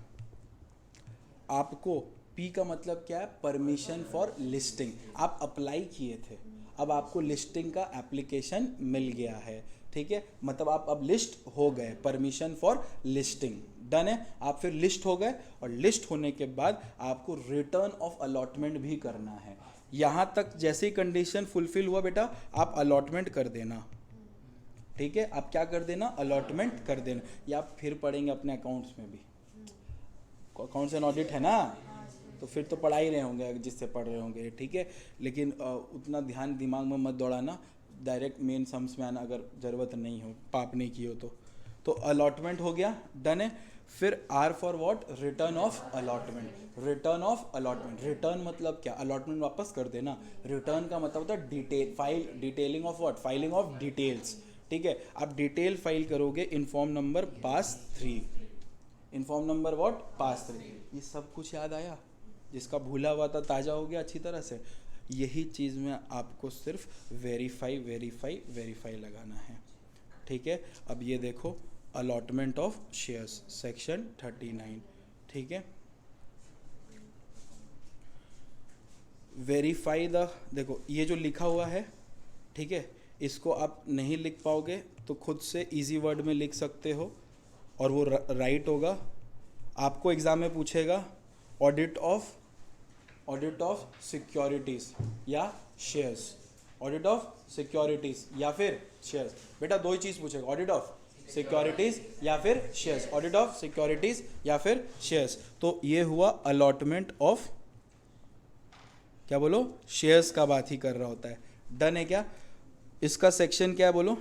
A: आपको पी का मतलब क्या है, परमिशन फॉर लिस्टिंग, आप अप्लाई किए थे, अब आपको लिस्टिंग का एप्लीकेशन मिल गया है। ठीक है, मतलब आप अब लिस्ट हो गए, परमिशन फॉर लिस्टिंग डन है, आप फिर लिस्ट हो गए, और लिस्ट होने के बाद आपको रिटर्न ऑफ अलॉटमेंट भी करना है। यहाँ तक जैसे ही कंडीशन फुलफिल हुआ बेटा आप अलॉटमेंट कर देना। ठीक है, आप क्या कर देना, अलॉटमेंट कर देना, या आप फिर पढ़ेंगे अपने अकाउंट्स में भी, अकाउंट्स एंड ऑडिट है ना, तो फिर तो पढ़ा ही रहे होंगे जिससे पढ़ रहे होंगे। ठीक है, लेकिन उतना ध्यान दिमाग में मत दौड़ाना, डायरेक्ट मेन सम्स में आना अगर ज़रूरत नहीं हो, पाप नहीं की हो तो अलॉटमेंट हो गया, डन है। फिर R for what, return of allotment, return of allotment, return मतलब क्या, अलॉटमेंट वापस कर देना, रिटर्न का मतलब होता है detail, file, detailing of what, filing of details. ठीक है, आप डिटेल फाइल करोगे in form number PAS 3, in form number what, PAS 3। ये सब कुछ याद आया, जिसका भूला हुआ था ताज़ा हो गया अच्छी तरह से। यही चीज़ में आपको सिर्फ वेरीफाई वेरीफाई वेरीफाई लगाना है। ठीक है, अब ये देखो अलॉटमेंट ऑफ शेयर्स सेक्शन 39। ठीक है, वेरीफाई द, देखो ये जो लिखा हुआ है, ठीक है, इसको आप नहीं लिख पाओगे तो खुद से इजी वर्ड में लिख सकते हो और वो राइट होगा। आपको एग्जाम में पूछेगा ऑडिट ऑफ सिक्योरिटीज़ या शेयर्स, ऑडिट ऑफ सिक्योरिटीज़ या फिर शेयर्स, बेटा दो ही चीज़ पूछेगा, ऑडिट ऑफ सिक्योरिटीज़ या फिर शेयर्स, ऑडिट ऑफ सिक्योरिटीज़ या फिर शेयर्स। तो ये हुआ अलॉटमेंट ऑफ, क्या बोलो, शेयर्स का बात ही कर रहा होता है। डन है क्या? इसका सेक्शन क्या है बोलो,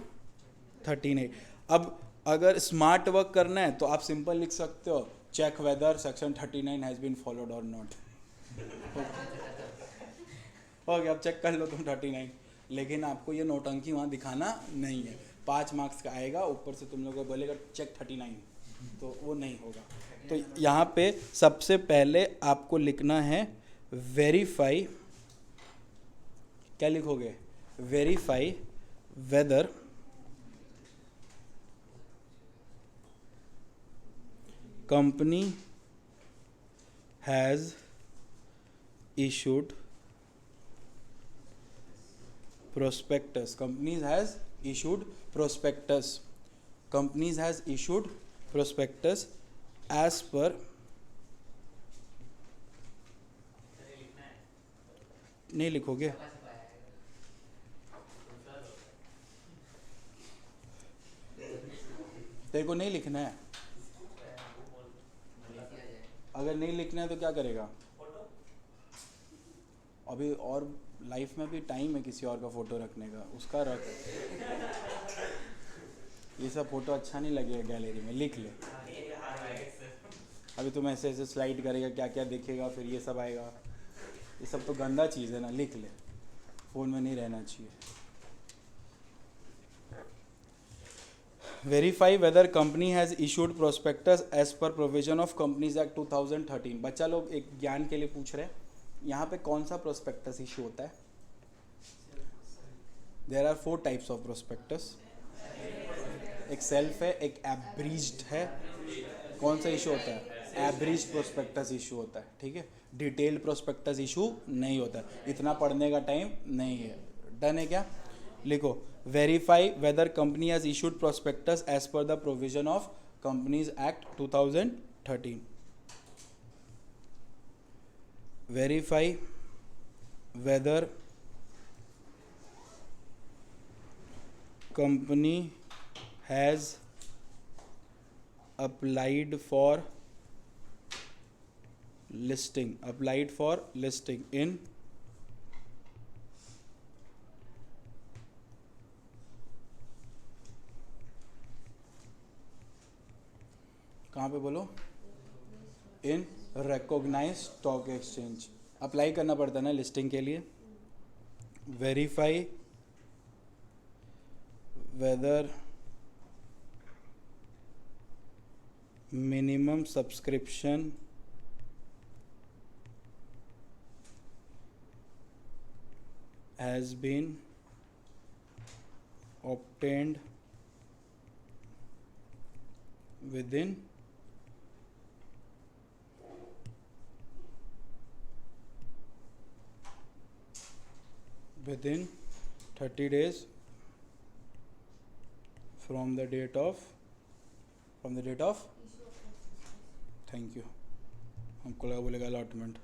A: 39। अब अगर स्मार्ट वर्क करना है तो आप सिंपल लिख सकते हो, check whether section 39 has been followed और नॉट। हो गया, अब चेक कर लो तुम 39, लेकिन आपको ये नौटंकी वहाँ दिखाना नहीं है। 5 मार्क्स का आएगा, ऊपर से तुम लोगों को बोलेगा चेक 39, तो वो नहीं होगा। तो यहाँ पे सबसे पहले आपको लिखना है वेरीफाई, क्या लिखोगे, verify weather company has issued prospectus, companies has issued prospectus, companies has issued prospectus as per, नहीं लिखोगे, तेरे को नहीं लिखना है, अगर नहीं लिखना है तो क्या करेगा? अभी और लाइफ में भी टाइम है किसी और का फोटो रखने का, उसका रख। ये सब फोटो अच्छा नहीं लगेगा गैलरी में, लिख ले। अभी तुम ऐसे ऐसे स्लाइड करेगा, क्या क्या दिखेगा, फिर ये सब आएगा, ये सब तो गंदा चीज़ है ना, लिख ले, फ़ोन में नहीं रहना चाहिए। Verify whether company has issued prospectus as per provision of companies act 2013। बच्चा लोग एक ज्ञान के लिए पूछ रहे हैं, यहाँ पे कौन सा प्रोस्पेक्टस इशू होता है? There are 4 types of prospectus. एक सेल्फ है, एक एब्रीज्ड है। कौन सा इशू होता है? एब्रीज्ड प्रोस्पेक्टस इशू होता है, ठीक है। डिटेल्ड प्रोस्पेक्टस इशू नहीं होता, इतना पढ़ने का टाइम नहीं है। डन है क्या? लिखो, verify whether company has issued prospectus as per the provision of companies act 2013। Verify whether company has applied for listing in कहाँ पे बोलो? In recognized stock exchange. Apply करना पड़ता है ना लिस्टिंग के लिए। Verify whether minimum subscription has been obtained within within 30 days from the date of thank you. हमको लगा बोलेगा अलॉटमेंट।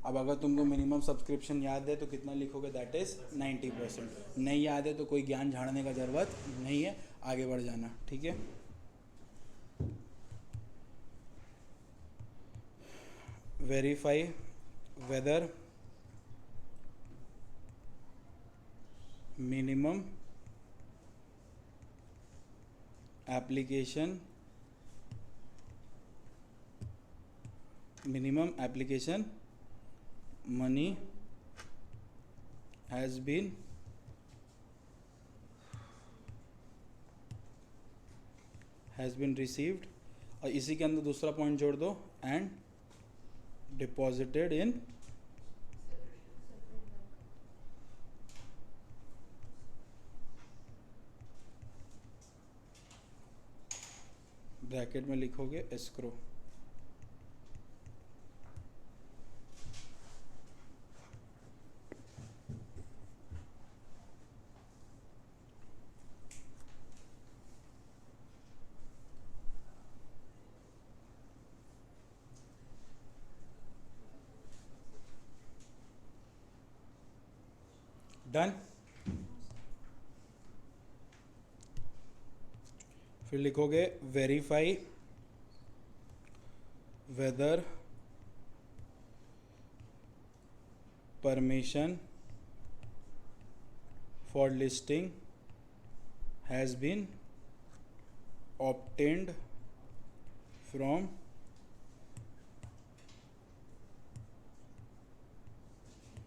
A: अब अगर तुमको मिनिमम सब्सक्रिप्शन याद है तो कितना लिखोगे? That is 90%। नहीं याद है तो कोई ज्ञान झाड़ने का जरूरत नहीं है, आगे बढ़ जाना, ठीक है। Verify whether minimum application money has been received, और इसी के अंदर दूसरा पॉइंट जोड़ दो, एंड डिपॉजिटेड इन ब्रैकेट में लिखोगे एस्क्रो। डन। फिर लिखोगे verify whether permission for listing has been obtained from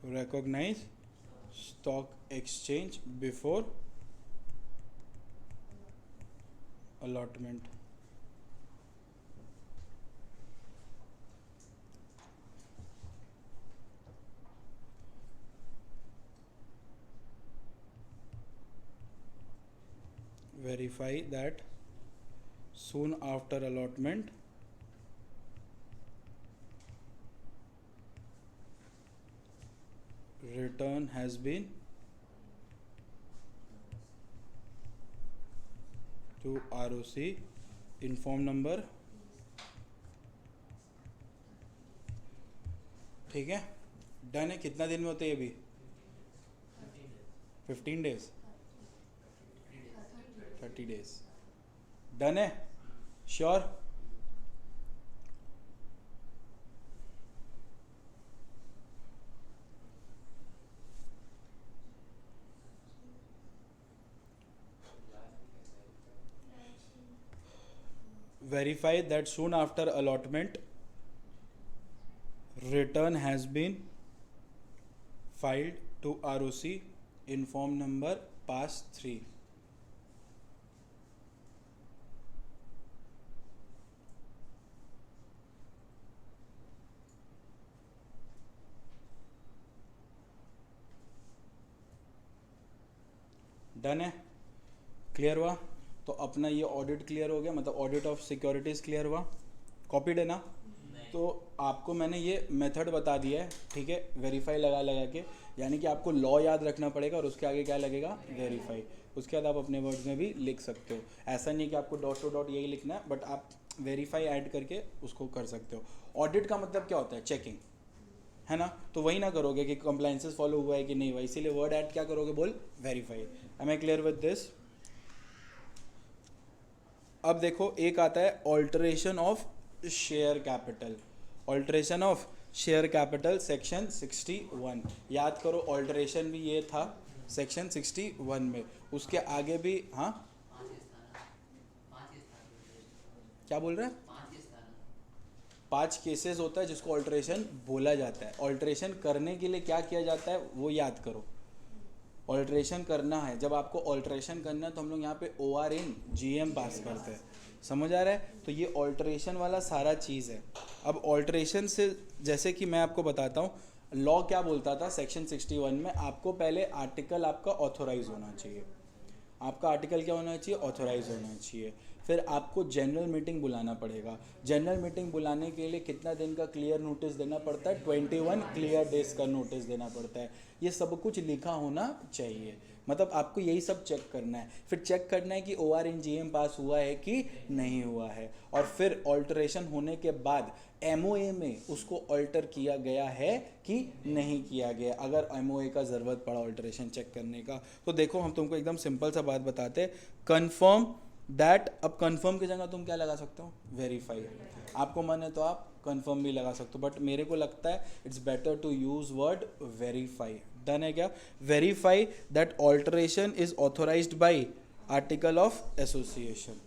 A: recognized stock exchange before allotment. Verify that soon after allotment return has been to ROC inform number। ठीक है, डन है। कितना दिन में होता है ये भी? 15 days, 30 days. डन है? Sure? Verify that soon after allotment return has been filed to ROC in form number pass 3. Done है? क्लियर हुआ? तो अपना ये ऑडिट क्लियर हो गया, मतलब ऑडिट ऑफ सिक्योरिटीज क्लियर हुआ। कॉपीड है ना? तो आपको मैंने ये मेथड बता दिया है, ठीक है, वेरीफाई लगा लगा के, यानी कि आपको लॉ याद रखना पड़ेगा और उसके आगे क्या लगेगा, वेरीफाई। उसके बाद आप अपने वर्ड्स में भी लिख सकते हो, ऐसा नहीं कि आपको डॉट टू डॉट यही लिखना है, बट आप वेरीफाई ऐड करके उसको कर सकते हो। ऑडिट का मतलब क्या होता है, चेकिंग, है ना? तो वही ना करोगे कि कंप्लायंसेस फॉलो हुआ है कि नहीं हुआ, इसीलिए वर्ड ऐड क्या करोगे, बोल verify. Am I clear with this? अब देखो एक आता है alteration of share capital. Alteration of share capital section 61, याद करो ऑल्टरेशन भी ये था सेक्शन 61 में। उसके आगे भी, हाँ क्या बोल रहे हैं, 5 केसेस होता है जिसको ऑल्टरेशन बोला जाता है। ऑल्टरेशन करने के लिए क्या किया जाता है वो याद करो। ऑल्टरेशन करना है, जब आपको ऑल्टरेशन करना है तो हम लोग यहाँ पे OR इन GM पास करते हैं, समझ आ रहा है? तो ये ऑल्टरेशन वाला सारा चीज़ है। अब ऑल्टरेशन से जैसे कि मैं आपको बताता हूँ, लॉ क्या बोलता था सेक्शन 61 में, आपको पहले आर्टिकल आपका ऑथोराइज होना चाहिए। आपका आर्टिकल क्या होना चाहिए, ऑथोराइज होना चाहिए। फिर आपको जनरल मीटिंग बुलाना पड़ेगा। जनरल मीटिंग बुलाने के लिए कितना दिन का क्लियर नोटिस देना पड़ता है, 21 क्लियर डेज का नोटिस देना पड़ता है। ये सब कुछ लिखा होना चाहिए, मतलब आपको यही सब चेक करना है। फिर चेक करना है कि OR इन GM पास हुआ है कि नहीं हुआ है, और फिर ऑल्टरेशन होने के बाद MOA में उसको ऑल्टर किया गया है कि नहीं किया गया। अगर MOA का ज़रूरत पड़ा ऑल्टरेशन चेक करने का, तो देखो हम तुमको एकदम सिंपल सा बात बताते हैं, कन्फर्म दैट। अब कन्फर्म की जगह तुम क्या लगा सकते हो, वेरीफाई। आपको मन है तो आप कन्फर्म भी लगा सकते हो, बट मेरे को लगता है it's better to use word verify. Done है क्या? Verify that alteration is authorized by article of association,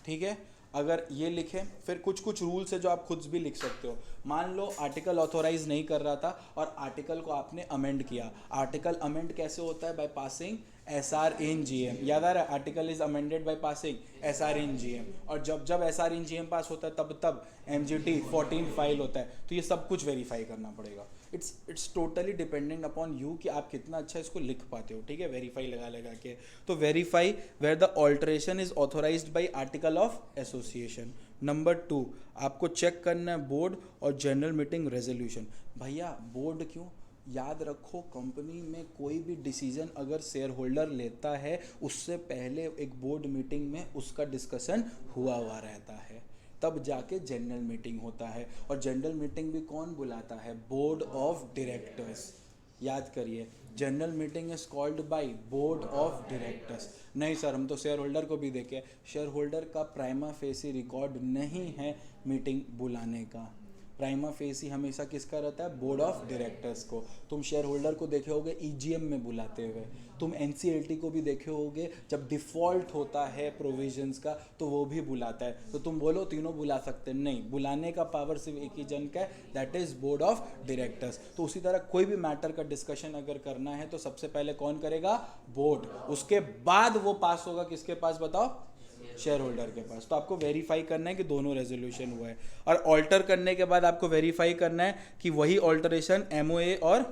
A: ठीक है? अगर ये लिखें, फिर कुछ कुछ रूल्स है जो आप खुद भी लिख सकते हो। मान लो आर्टिकल ऑथोराइज नहीं कर रहा था और आर्टिकल को आपने अमेंड किया। आर्टिकल अमेंड कैसे होता है, by passing SR in GM। याद आ रहा है, article is amended by passing SR in GM, और जब जब SR इन GM पास होता है तब तब MGT 14 फाइल होता है। तो ये सब कुछ वेरीफाई करना पड़ेगा। It's totally dependent upon you कि आप कितना अच्छा इसको लिख पाते हो, ठीक है, वेरीफाई लगा लगा के। तो verify where the alteration is authorized by article of association. Number 2, आपको चेक करना है बोर्ड और जनरल मीटिंग रेजोल्यूशन। भैया बोर्ड क्यों, याद रखो कंपनी में कोई भी डिसीजन अगर शेयर होल्डर लेता है उससे पहले एक बोर्ड मीटिंग में उसका डिस्कशन हुआ रहता है, तब जाके जनरल मीटिंग होता है। और जनरल मीटिंग भी कौन बुलाता है, बोर्ड ऑफ डायरेक्टर्स। याद करिए, general meeting is called by board of directors. नहीं सर हम तो शेयर होल्डर को भी देखे, शेयर होल्डर का प्राइमा फेसी रिकॉर्ड नहीं है मीटिंग बुलाने का। प्राइमा फेसी हमेशा किसका रहता है, बोर्ड ऑफ डायरेक्टर्स को। तुम शेयर होल्डर को देखे होगे EGM में बुलाते हुए, तुम NCLT को भी देखे होगे जब डिफ़ॉल्ट होता है प्रोविजंस का तो वो भी बुलाता है। तो तुम बोलो तीनों बुला सकते हैं, नहीं, बुलाने का पावर सिर्फ एक ही जन का है, that is board of directors. तो उसी तरह कोई भी मैटर का डिस्कशन अगर करना है तो सबसे पहले कौन करेगा, बोर्ड। उसके बाद वो पास होगा किसके पास, बताओ, शेयर होल्डर के पास। तो आपको वेरीफाई करना है कि दोनों रेजोल्यूशन हुआ है, और ऑल्टर करने के बाद आपको वेरीफाई करना है कि वही ऑल्टरेशन MOA और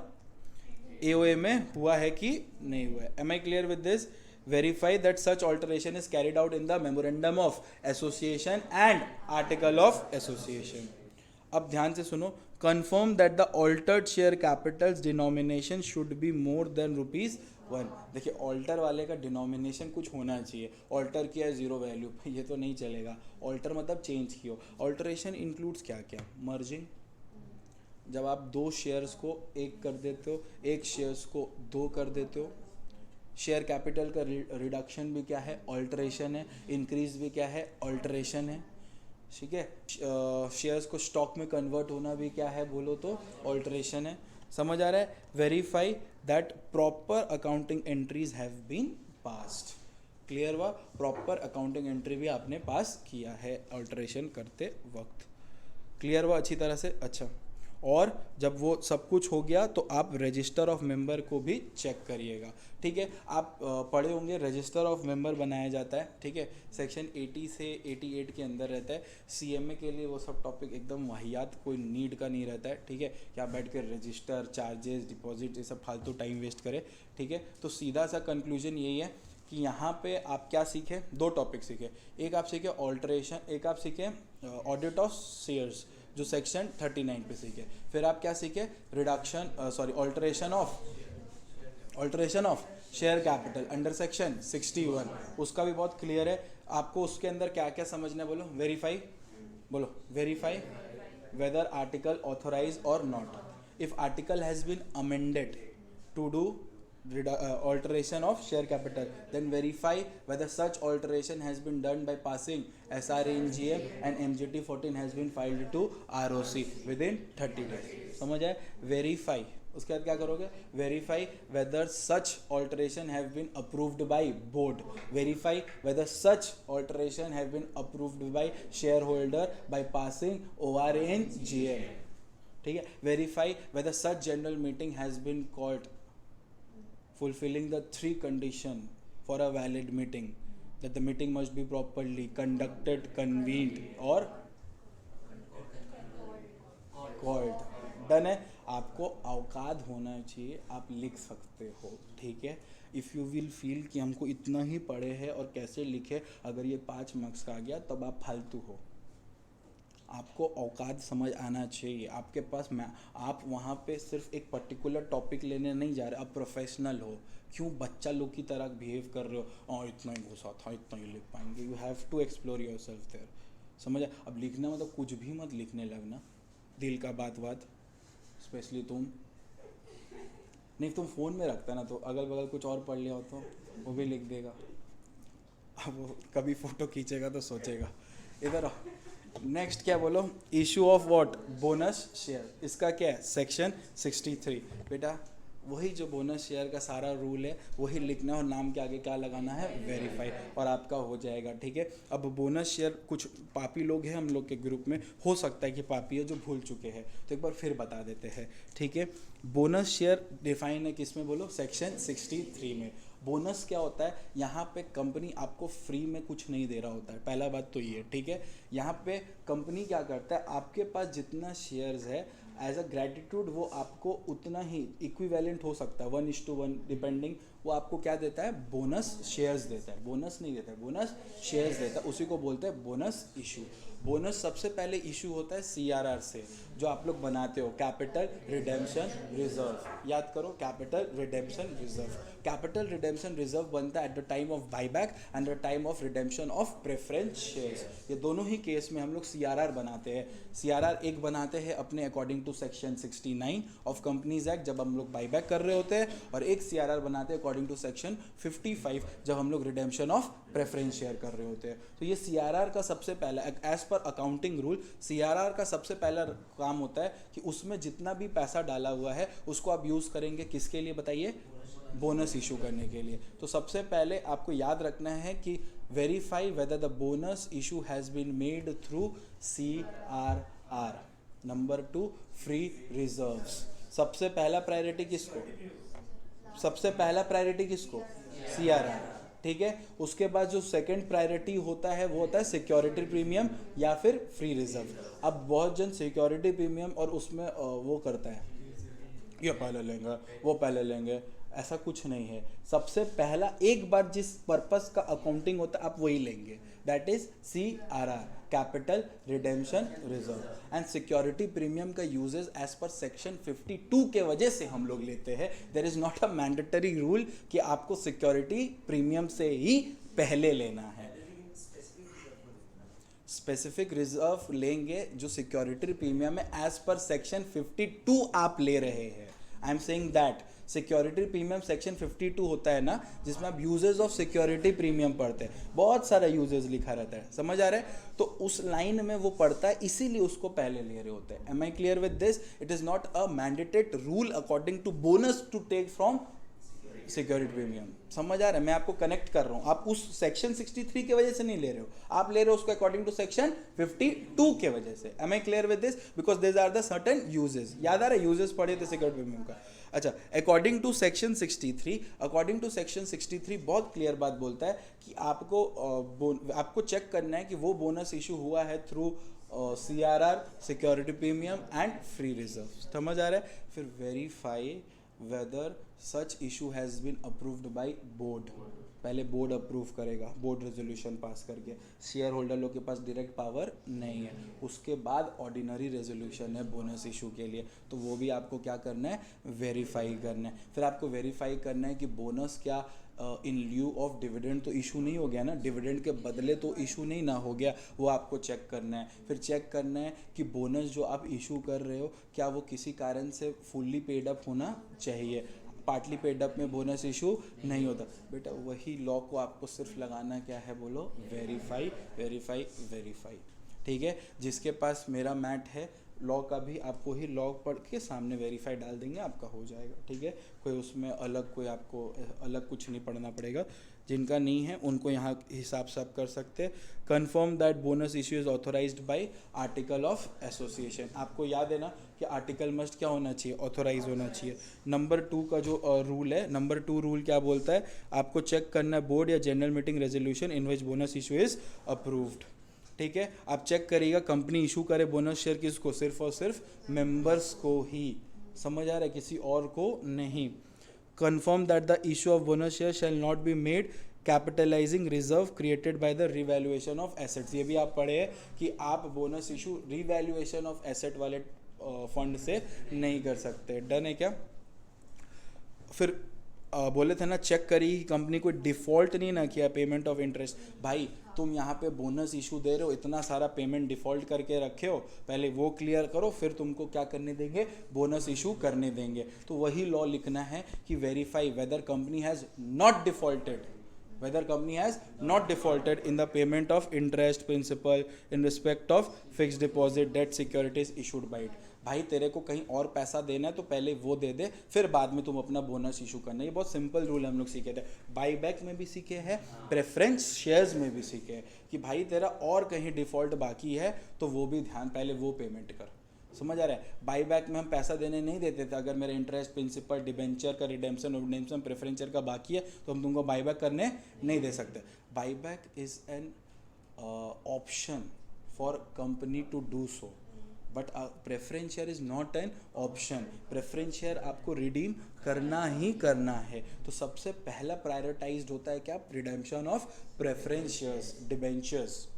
A: AOA में हुआ है कि नहीं हुआ है। Am I clear with this? Verify that such alteration is carried out in the memorandum of association and article of association. अब ध्यान से सुनो, confirm that the altered share capitals denomination should be more than ₹1। देखिए ऑल्टर वाले का डिनोमिनेशन कुछ होना चाहिए। ऑल्टर किया है 0 वैल्यू, ये तो नहीं चलेगा। ऑल्टर मतलब चेंज किया। ऑल्टरेशन इंक्लूड्स क्या क्या, मर्जिंग, जब आप 2 शेयर्स को 1 कर देते हो, 1 शेयर्स को 2 कर देते हो, शेयर कैपिटल का रिडक्शन भी क्या है, ऑल्टरेशन है, इंक्रीज भी क्या है, ऑल्टरेशन है, ठीक है। शेयर्स को स्टॉक में कन्वर्ट होना भी क्या है बोलो तो ऑल्टरेशन है, समझ आ रहा है। Verify that proper accounting entries have been passed, clear हुआ, प्रॉपर अकाउंटिंग एंट्री भी आपने पास किया है ऑल्टरेशन करते वक्त, क्लियर हुआ अच्छी तरह से। अच्छा, और जब वो सब कुछ हो गया तो आप रजिस्टर ऑफ मेंबर को भी चेक करिएगा, ठीक है। आप पढ़े होंगे रजिस्टर ऑफ मेंबर बनाया जाता है, ठीक है, सेक्शन 80 से 88 के अंदर रहता है। सीएमए के लिए वो सब टॉपिक एकदम वाहियात, कोई नीड का नहीं रहता है, ठीक है, कि आप बैठ कर रजिस्टर, चार्जेस, डिपॉजिट, ये सब फालतू टाइम वेस्ट करें, ठीक है। तो सीधा सा कंक्लूजन यही है कि यहाँ पे आप क्या सीखे, दो टॉपिक सीखे, एक आप सीखे ऑल्टरेशन, एक आप सीखे ऑडिट ऑफ शेयर्स जो सेक्शन 39 पे सीखे, फिर आप क्या सीखे, reduction alteration of share capital under section 61, उसका भी बहुत क्लियर है आपको। उसके अंदर क्या क्या समझना है बोलो, वेरीफाई वेदर आर्टिकल ऑथोराइज और not, if article has been amended to do alteration of share capital, then verify whether such alteration has been done by passing SRA in GM and MGT 14 has been filed to ROC within 30 days, समझ आए। verify, उसके बाद क्या करोगे, verify whether such alteration have been approved by board, verify whether such alteration have been approved by shareholder by passing ORA in GM, ठीक है। verify whether such general meeting has been called fulfilling the three condition for a valid meeting, that the meeting must be properly conducted, convened or called, done है। आपको औकात होना चाहिए, आप लिख सकते हो, ठीक है। इफ़ यू विल फील कि हमको इतना ही पढ़े हैं और कैसे लिखे, अगर ये 5 मार्क्स का आ गया तब आप फालतू हो, आपको औकात समझ आना चाहिए आपके पास। मैं आप वहाँ पे सिर्फ एक पर्टिकुलर टॉपिक लेने नहीं जा रहे, आप प्रोफेशनल हो, क्यों बच्चा लोग की तरह बिहेव कर रहे हो, और इतना ही घुसा था, इतना ही लिख पाएंगे, you have to explore yourself there, समझ। अब लिखना मतलब कुछ भी मत लिखने लगना, दिल का बात स्पेशली तुम नहीं, तुम फ़ोन में रखता ना तो अगल बगल कुछ और पढ़ लिया हो तो वो भी लिख देगा, अब वो कभी फ़ोटो खींचेगा तो सोचेगा। इधर नेक्स्ट क्या बोलो, issue of what, bonus share, इसका क्या है, सेक्शन 63, बेटा वही जो बोनस शेयर का सारा रूल है वही लिखना है और नाम के आगे क्या लगाना है, वेरीफाई, और आपका हो जाएगा, ठीक है। अब बोनस शेयर, कुछ पापी लोग हैं हम लोग के ग्रुप में, हो सकता है कि पापी है जो भूल चुके हैं, तो एक बार फिर बता देते हैं, ठीक है। बोनस शेयर डिफाइन है किस में बोलो, सेक्शन 63 में। बोनस क्या होता है, यहाँ पे कंपनी आपको फ्री में कुछ नहीं दे रहा होता है, पहला बात तो ये, ठीक है। यहाँ पे कंपनी क्या करता है, आपके पास जितना शेयर्स है एज अ ग्रेटिट्यूड वो आपको उतना ही इक्विवेलेंट हो सकता है, 1:1 डिपेंडिंग, वो आपको क्या देता है, बोनस शेयर्स देता है, बोनस नहीं देता है, बोनस शेयर्स देता है, उसी को बोलते हैं बोनस इशू। बोनस सबसे पहले इशू होता है CRR से, जो आप लोग बनाते हो, कैपिटल रिडेम्पशन रिजर्व, याद करो, capital redemption reserve. Capital redemption reserve बनता है at the time of buyback and the time of redemption of preference shares, ये दोनों ही केस में हम लोग CRR बनाते हैं। CRR एक बनाते हैं अपने according to section 69 of companies act जब हम लोग बाईबैक कर रहे होते हैं, और एक CRR बनाते हैं अकॉर्डिंग टू सेक्शन 55 जब हम लोग रिडेम्पशन ऑफ प्रेफरेंस शेयर कर रहे होते हैं। तो ये CRR का सबसे पहला, as per accounting rule, CRR का सबसे पहला काम होता है कि उसमें जितना भी पैसा डाला हुआ है उसको आप यूज़ करेंगे किसके लिए बताइए, बोनस इशू करने के लिए। तो सबसे पहले आपको याद रखना है कि verify whether the bonus issue has been made through CRR। Number 2, free reserves, सबसे पहला प्रायोरिटी किसको, सबसे पहला प्रायोरिटी किसको, CRR, ठीक है। उसके बाद जो सेकंड प्रायोरिटी होता है वो होता है सिक्योरिटी प्रीमियम या फिर फ्री रिजर्व। अब बहुत जन सिक्योरिटी प्रीमियम और उसमें वो करता है, ये पहले लेंगे वो पहले लेंगे, ऐसा कुछ नहीं है। सबसे पहला एक बार जिस पर्पस का अकाउंटिंग होता है आप वही लेंगे, that is CRR, capital redemption reserve. And security premium का यूजेस एज पर सेक्शन 52 के वजह से हम लोग लेते हैं। There is not a mandatory rule कि आपको सिक्योरिटी प्रीमियम से ही पहले लेना है, स्पेसिफिक रिजर्व लेंगे जो सिक्योरिटी प्रीमियम है एज पर सेक्शन 52 आप ले रहे हैं। I am saying that security premium section 52 होता है ना, जिसमें आप यूजेस ऑफ सिक्योरिटी प्रीमियम पढ़ते हैं, बहुत सारा यूजेस लिखा रहता है, समझ आ रहा है? तो उस लाइन में वो पढ़ता है, इसीलिए उसको पहले ले रहे होते हैं। Am I clear with this? It is not a mandated rule according to bonus to take from security premium. समझ आ रहा है? मैं आपको कनेक्ट कर रहा हूं, आप उस सेक्शन 63 की वजह से नहीं ले रहे हो, आप ले रहे हो उसको अकॉर्डिंग टू सेक्शन 52 के वजह से। Am I clear with this? Because this are the certain uses. याद आ रहा है यूजेस पढ़े थे सिक्योरिटी प्रीमियम का? अच्छा, according to section 63, according to section 63 बहुत क्लियर बात बोलता है कि आपको चेक करना है कि वो बोनस इशू हुआ है through CRR, security premium and free reserve. समझ आ रहा है? फिर verify whether such issue has been approved by board. पहले बोर्ड अप्रूव करेगा, बोर्ड रेजोल्यूशन पास करके। शेयर होल्डर लोग के पास डायरेक्ट पावर नहीं है। उसके बाद ऑर्डिनरी रेजोल्यूशन है बोनस इशू के लिए, तो वो भी आपको क्या करना है? वेरीफाई करना है। फिर आपको वेरीफाई करना है कि बोनस क्या इन ल्यू ऑफ डिविडेंड तो इशू नहीं हो गया ना, डिविडेंड के बदले तो इशू नहीं ना हो गया, वो आपको चेक करना है। फिर चेक करना है कि बोनस जो आप इशू कर रहे हो क्या वो किसी कारण से फुल्ली पेड अप होना चाहिए। पार्टली पेड अप में बोनस इशू नहीं होता बेटा। वही लॉ को आपको सिर्फ लगाना क्या है? बोलो, वेरीफाई वेरीफाई वेरीफाई। ठीक है, जिसके पास मेरा मैट है लॉ का भी आपको ही लॉ पढ़ के सामने वेरीफाई डाल देंगे, आपका हो जाएगा। ठीक है, कोई उसमें अलग कोई आपको अलग कुछ नहीं पढ़ना पड़ेगा। जिनका नहीं है उनको यहाँ हिसाब से आप कर सकते हैं। Confirm that bonus issue is authorized by article of association. आपको याद है ना कि आर्टिकल मस्ट क्या होना चाहिए? ऑथोराइज होना चाहिए। नंबर 2 का जो रूल है, नंबर 2 रूल क्या बोलता है? आपको चेक करना है बोर्ड या general meeting resolution in which bonus issue is approved. ठीक है, आप चेक करिएगा कंपनी इशू करे बोनस शेयर किसको? सिर्फ और सिर्फ मेंबर्स को ही। समझ आ रहा है? किसी और को नहीं। confirm that the issue of bonus share shall not be made capitalising reserve created by the revaluation of assets. ये भी आप पढ़े हैं कि आप bonus issue revaluation of asset वाले फंड से नहीं कर सकते। डन है क्या? फिर बोले थे ना चेक करी कंपनी कोई डिफ़ॉल्ट नहीं ना किया पेमेंट ऑफ इंटरेस्ट। भाई तुम यहाँ पे बोनस इशू दे रहे हो, इतना सारा पेमेंट डिफ़ॉल्ट करके रखे हो, पहले वो क्लियर करो फिर तुमको क्या करने देंगे? बोनस इशू करने देंगे। तो वही लॉ लिखना है कि verify whether company has not defaulted, whether company has not defaulted in the payment of interest principal in respect of fixed deposit debt securities issued by it। भाई तेरे को कहीं और पैसा देना है तो पहले वो दे दे, फिर बाद में तुम अपना बोनस इशू करना। ये बहुत सिंपल रूल हम लोग सीखे थे, बाई बैक में भी सीखे हैं, प्रेफरेंस शेयर्स में भी सीखे हैं कि भाई तेरा और कहीं डिफॉल्ट बाकी है तो वो भी ध्यान, पहले वो पेमेंट कर। समझ आ रहा है? बाई बैक में हम पैसा देने नहीं देते थे। अगर मेरे इंटरेस्ट प्रिंसिपल डिबेंचर का रिडेम्पशन प्रेफरेंसर का बाकी है तो हम तुमको बाई बैक करने नहीं दे सकते। Buy back is an option for company to do so, but preference share is not an option. Preference share आपको रिडीम करना ही करना है। तो सबसे पहला प्रायोरिटाइज्ड होता है क्या? Redemption of preference shares, debentures.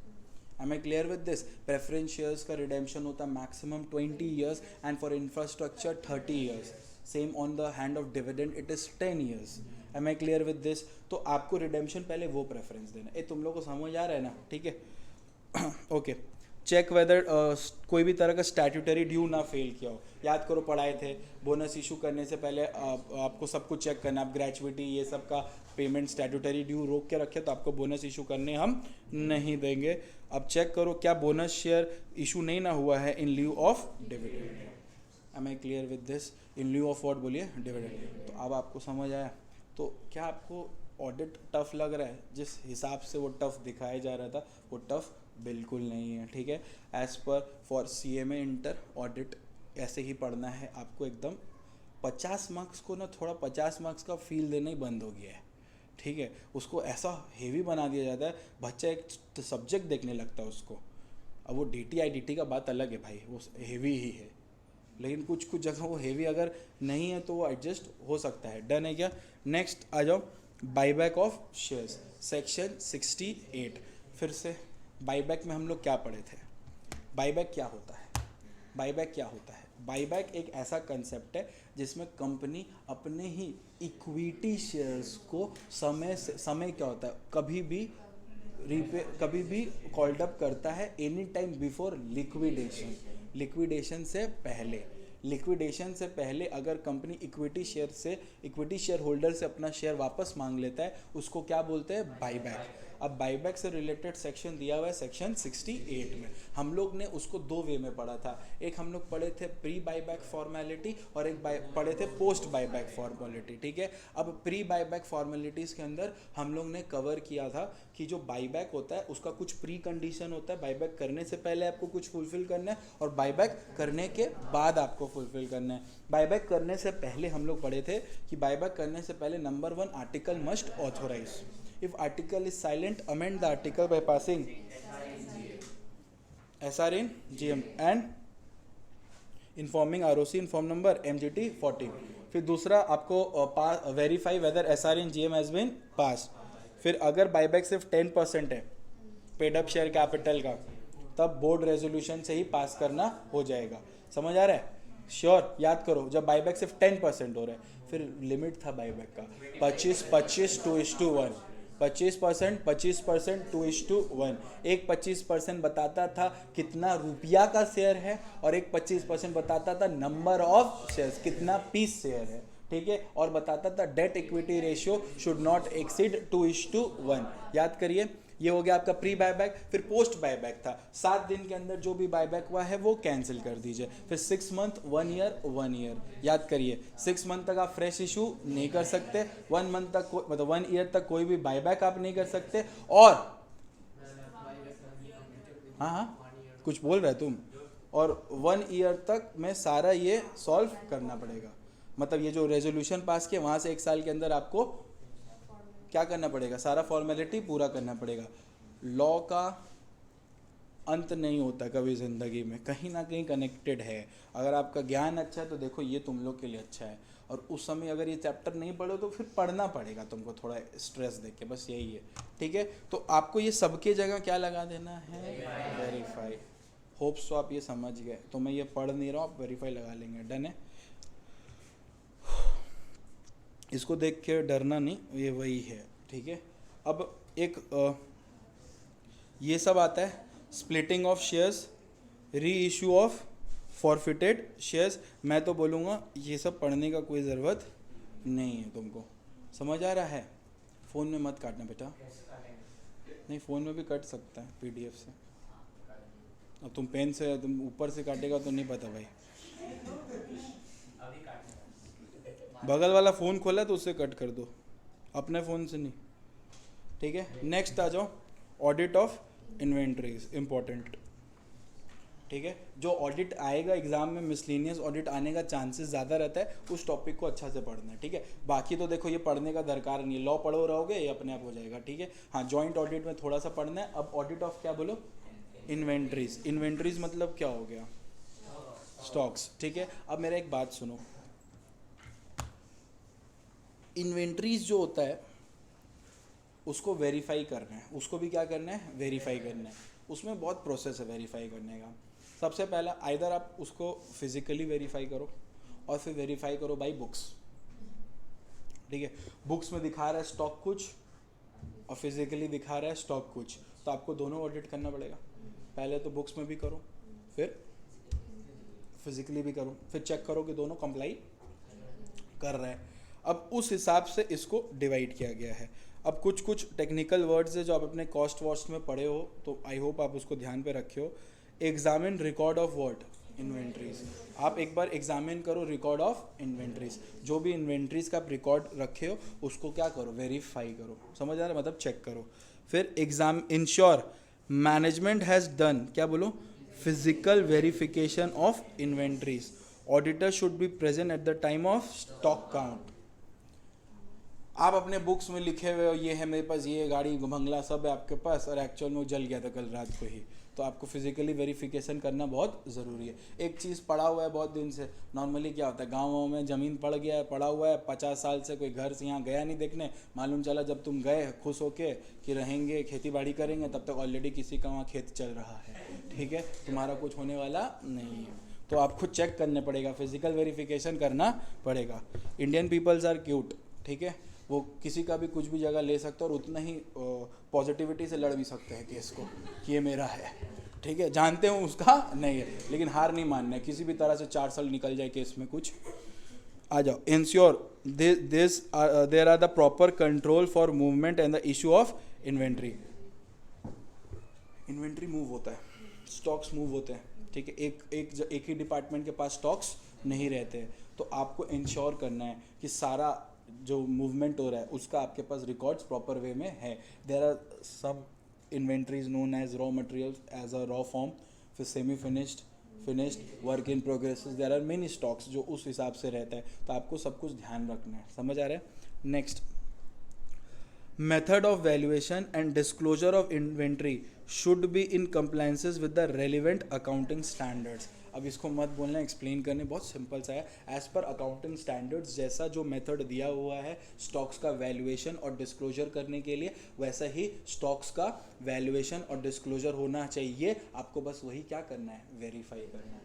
A: Am I clear with this? Preference shares का redemption होता है maximum 20 years and for infrastructure 30 years. Same on the hand of dividend it is 10 years. Am I clear with this? तो आपको redemption पहले वो preference देना है। तुम लोग को समझ आ रहा है ना? ठीक है? ओके। चेक वेदर कोई भी तरह का स्टैट्यूटरी ड्यू ना फेल किया हो। याद करो पढ़ाए थे बोनस इशू करने से पहले आपको सब कुछ चेक करना, आप ग्रेचुइटी ये सब का पेमेंट स्टैट्यूटरी ड्यू रोक के रखे तो आपको बोनस इशू करने हम नहीं देंगे। अब चेक करो क्या बोनस शेयर इशू नहीं ना हुआ है in lieu of dividend. Am I clear with this? In lieu of what बोलिए? डिविडेंड। तो अब आपको समझ आया? तो क्या आपको ऑडिट टफ लग रहा है? जिस हिसाब से वो टफ दिखाया जा रहा था वो टफ बिल्कुल नहीं है। ठीक है, as per for CMA inter audit ऐसे ही पढ़ना है आपको एकदम। 50 मार्क्स को ना थोड़ा 50 मार्क्स का फील देना ही बंद हो गया है। ठीक है, उसको ऐसा हेवी बना दिया जाता है, बच्चा एक सब्जेक्ट देखने लगता है उसको। अब वो DT IDT का बात अलग है भाई, वो हेवी ही है, लेकिन कुछ कुछ जगह वो हेवी अगर नहीं है तो वो एडजस्ट हो सकता है। डन है क्या? नेक्स्ट आ जाओ, बाईबैक ऑफ शेयर्स सेक्शन 68। फिर से बाईबैक में हम लोग क्या पढ़े थे? बाईबैक क्या होता है? बाईबैक क्या होता है? बाईबैक एक ऐसा कंसेप्ट है जिसमें कंपनी अपने ही इक्विटी शेयर्स को समय क्या होता है कभी भी कॉल्ड अप करता है any time before liquidation, liquidation से पहले। लिक्विडेशन से पहले अगर कंपनी इक्विटी शेयर होल्डर से अपना शेयर वापस मांग लेता है उसको क्या बोलते हैं, बाईबैक। अब बाईबैक से रिलेटेड सेक्शन दिया हुआ है सेक्शन 68 में। हम लोग ने उसको दो वे में पढ़ा था, एक हम लोग पढ़े थे प्री बाईबैक फॉर्मेलिटी और एक पढ़े थे पोस्ट बाईबैक फॉर्मेलिटी, ठीक है। अब प्री बाईबैक फॉर्मेलिटीज़ के अंदर हम लोग ने कवर किया था कि जो बाईबैक होता है उसका कुछ प्री कंडीशन होता है, बाईबैक करने से पहले आपको कुछ फुलफिल करना है और बाईबैक करने के बाद आपको फुलफिल करना है। बाईबैक करने से पहले हम लोग पढ़े थे कि बाईबैक करने से पहले number 1 article must authorize. If article is silent, amend the article by passing SR in GM and informing ROC in form number MGT 14। फिर दूसरा आपको verify whether SR in GM has been passed। फिर अगर बाईबैक सिर्फ 10% है पेड अप शेयर कैपिटल का, तब बोर्ड रेजोल्यूशन से ही पास करना हो जाएगा। समझ आ रहा है? श्योर, याद करो, जब बाईबैक सिर्फ 10% हो रहा है, फिर लिमिट था बाईबैक का 25-25 2:1, 25% 2:1। एक 25% बताता था कितना रुपया का शेयर है और एक 25% बताता था नंबर ऑफ शेयर्स, कितना पीस शेयर है, ठीक है। और बताता था debt equity ratio should not exceed 2:1। याद करिए, ये हो गया आपका प्री बायबैक। फिर पोस्ट बायबैक था, 7 दिन के अंदर जो भी बायबैक हुआ है वो कैंसिल कर दीजिए। फिर 6 मंथ 1 ईयर, याद करिए 6 मंथ तक आप फ्रेश इशू नहीं कर सकते, 1 मंथ तक मतलब 1 ईयर तक कोई भी बायबैक आप नहीं कर सकते। और हाँ कुछ बोल रहे तुम, और 1 ईयर तक में सारा ये सॉल्व करना पड़ेगा। मतलब ये जो रेजोल्यूशन पास किया वहाँ से 1 साल के अंदर आपको क्या करना पड़ेगा, सारा फॉर्मेलिटी पूरा करना पड़ेगा। लॉ का अंत नहीं होता कभी ज़िंदगी में, कहीं ना कहीं कनेक्टेड है। अगर आपका ज्ञान अच्छा है तो देखो ये तुम लोग के लिए अच्छा है, और उस समय अगर ये चैप्टर नहीं पढ़ो तो फिर पढ़ना पड़ेगा तुमको थोड़ा स्ट्रेस देके, बस यही है, ठीक है। तो आपको ये सबके जगह क्या लगा देना है, वेरीफाई। होप्स तो आप ये समझ गए, तो मैं ये पढ़ नहीं रहा हूँ, आप वेरीफाई लगा लेंगे, डन है। इसको देख के डरना नहीं, ये वही है, ठीक है। अब एक ये सब आता है स्प्लिटिंग ऑफ शेयर्स, री इशू ऑफ फॉरफिटेड शेयर्स। मैं तो बोलूँगा ये सब पढ़ने का कोई ज़रूरत नहीं है तुमको, समझ आ रहा है। फ़ोन में मत काटना बेटा, नहीं फ़ोन में भी कट सकता है PDF से। अब तुम पेन से तुम ऊपर से काटेगा तो नहीं पता भाई, बगल वाला फ़ोन खोला तो उससे कट कर दो, अपने फ़ोन से नहीं, ठीक है। नेक्स्ट आ जाओ, ऑडिट ऑफ इन्वेंट्रीज, इम्पोर्टेंट, ठीक है। जो ऑडिट आएगा एग्जाम में, मिसलेनियस ऑडिट आने का चांसेस ज़्यादा रहता है, उस टॉपिक को अच्छा से पढ़ना है, ठीक है। बाकी तो देखो ये पढ़ने का दरकार नहीं है, लॉ पढ़ो रहोगे ये अपने आप हो जाएगा, ठीक है। हाँ, जॉइंट ऑडिट में थोड़ा सा पढ़ना है। अब ऑडिट ऑफ क्या बोलो, इन्वेंट्रीज। इन्वेंट्रीज मतलब क्या हो गया, स्टॉक्स, ठीक है। अब मेरा एक बात सुनो, इन्वेंट्रीज जो होता है उसको वेरीफाई करना है, उसको भी क्या करना है, वेरीफाई करना है। उसमें बहुत प्रोसेस है वेरीफाई करने का। सबसे पहला आइदर आप उसको फिजिकली वेरीफाई करो और फिर वेरीफाई करो बाय बुक्स, ठीक है। बुक्स में दिखा रहा है स्टॉक कुछ और फिजिकली दिखा रहा है स्टॉक कुछ, तो आपको दोनों ऑडिट करना पड़ेगा। पहले तो बुक्स में भी करो, फिर फिजिकली भी करो, फिर चेक करो कि दोनों कंप्लाई कर रहे हैं। अब उस हिसाब से इसको डिवाइड किया गया है। अब कुछ कुछ टेक्निकल वर्ड्स है जो आप अपने कॉस्ट वॉस्ट में पढ़े हो, तो आई होप आप उसको ध्यान पे रखे हो। Examine record of what, inventories. आप एक बार एग्जामिन करो रिकॉर्ड ऑफ इन्वेंट्रीज, जो भी इन्वेंट्रीज का आप रिकॉर्ड रखे हो उसको क्या करो, वेरीफाई करो, समझ आ रहा है, मतलब चेक करो। फिर exam ensure management has done, क्या बोलो, physical verification of inventories. Auditor should be present at the time of stock count. आप अपने बुक्स में लिखे हुए हो ये है मेरे पास, ये गाड़ी बंगला सब है आपके पास, और एक्चुअल में वो जल गया था कल रात को ही, तो आपको फिजिकली वेरिफिकेशन करना बहुत ज़रूरी है। एक चीज़ पड़ा हुआ है बहुत दिन से, नॉर्मली क्या होता है गाँवों में ज़मीन पड़ गया है, पड़ा हुआ है 50 साल से, कोई घर से यहाँ गया नहीं देखने, मालूम चला जब तुम गए खुश होके कि रहेंगे खेती बाड़ी करेंगे, तब तक ऑलरेडी किसी का वहाँ खेत चल रहा है, ठीक है, तुम्हारा कुछ होने वाला नहीं है। तो आपको चेक करने पड़ेगा, फिजिकल वेरिफिकेशन करना पड़ेगा। इंडियन पीपल्स आर क्यूट, ठीक है, वो किसी का भी कुछ भी जगह ले सकते हैं और उतना ही पॉजिटिविटी से लड़ भी सकते हैं केस को कि ये मेरा है, ठीक है, जानते हो उसका नहीं है, लेकिन हार नहीं मानना है, किसी भी तरह से 4 साल निकल जाए केस में कुछ। आ जाओ, ensure there are the proper control for movement and the issue of inventory. Inventory move होता है, स्टॉक्स मूव होते हैं, ठीक है, एक ही डिपार्टमेंट के पास स्टॉक्स नहीं रहते हैं, तो आपको इंश्योर करना है कि सारा जो मूवमेंट हो रहा है उसका आपके पास रिकॉर्ड्स प्रॉपर वे में है। There are some inventories known as raw materials as a raw form, फिर semi finished, finished, work in progress, there are many stocks जो उस हिसाब से रहता है, तो आपको सब कुछ ध्यान रखना है। समझ आ रहा है? Next, method of valuation and disclosure of inventory should be in compliances with the relevant accounting standards। अब इसको मत बोलना, एक्सप्लेन करने बहुत सिंपल सा है। एज पर अकाउंटिंग स्टैंडर्ड्स जैसा जो मेथड दिया हुआ है स्टॉक्स का वैल्यूएशन और डिस्क्लोजर करने के लिए, वैसा ही स्टॉक्स का वैल्यूएशन और डिस्क्लोजर होना चाहिए। आपको बस वही क्या करना है, वेरीफाई करना है,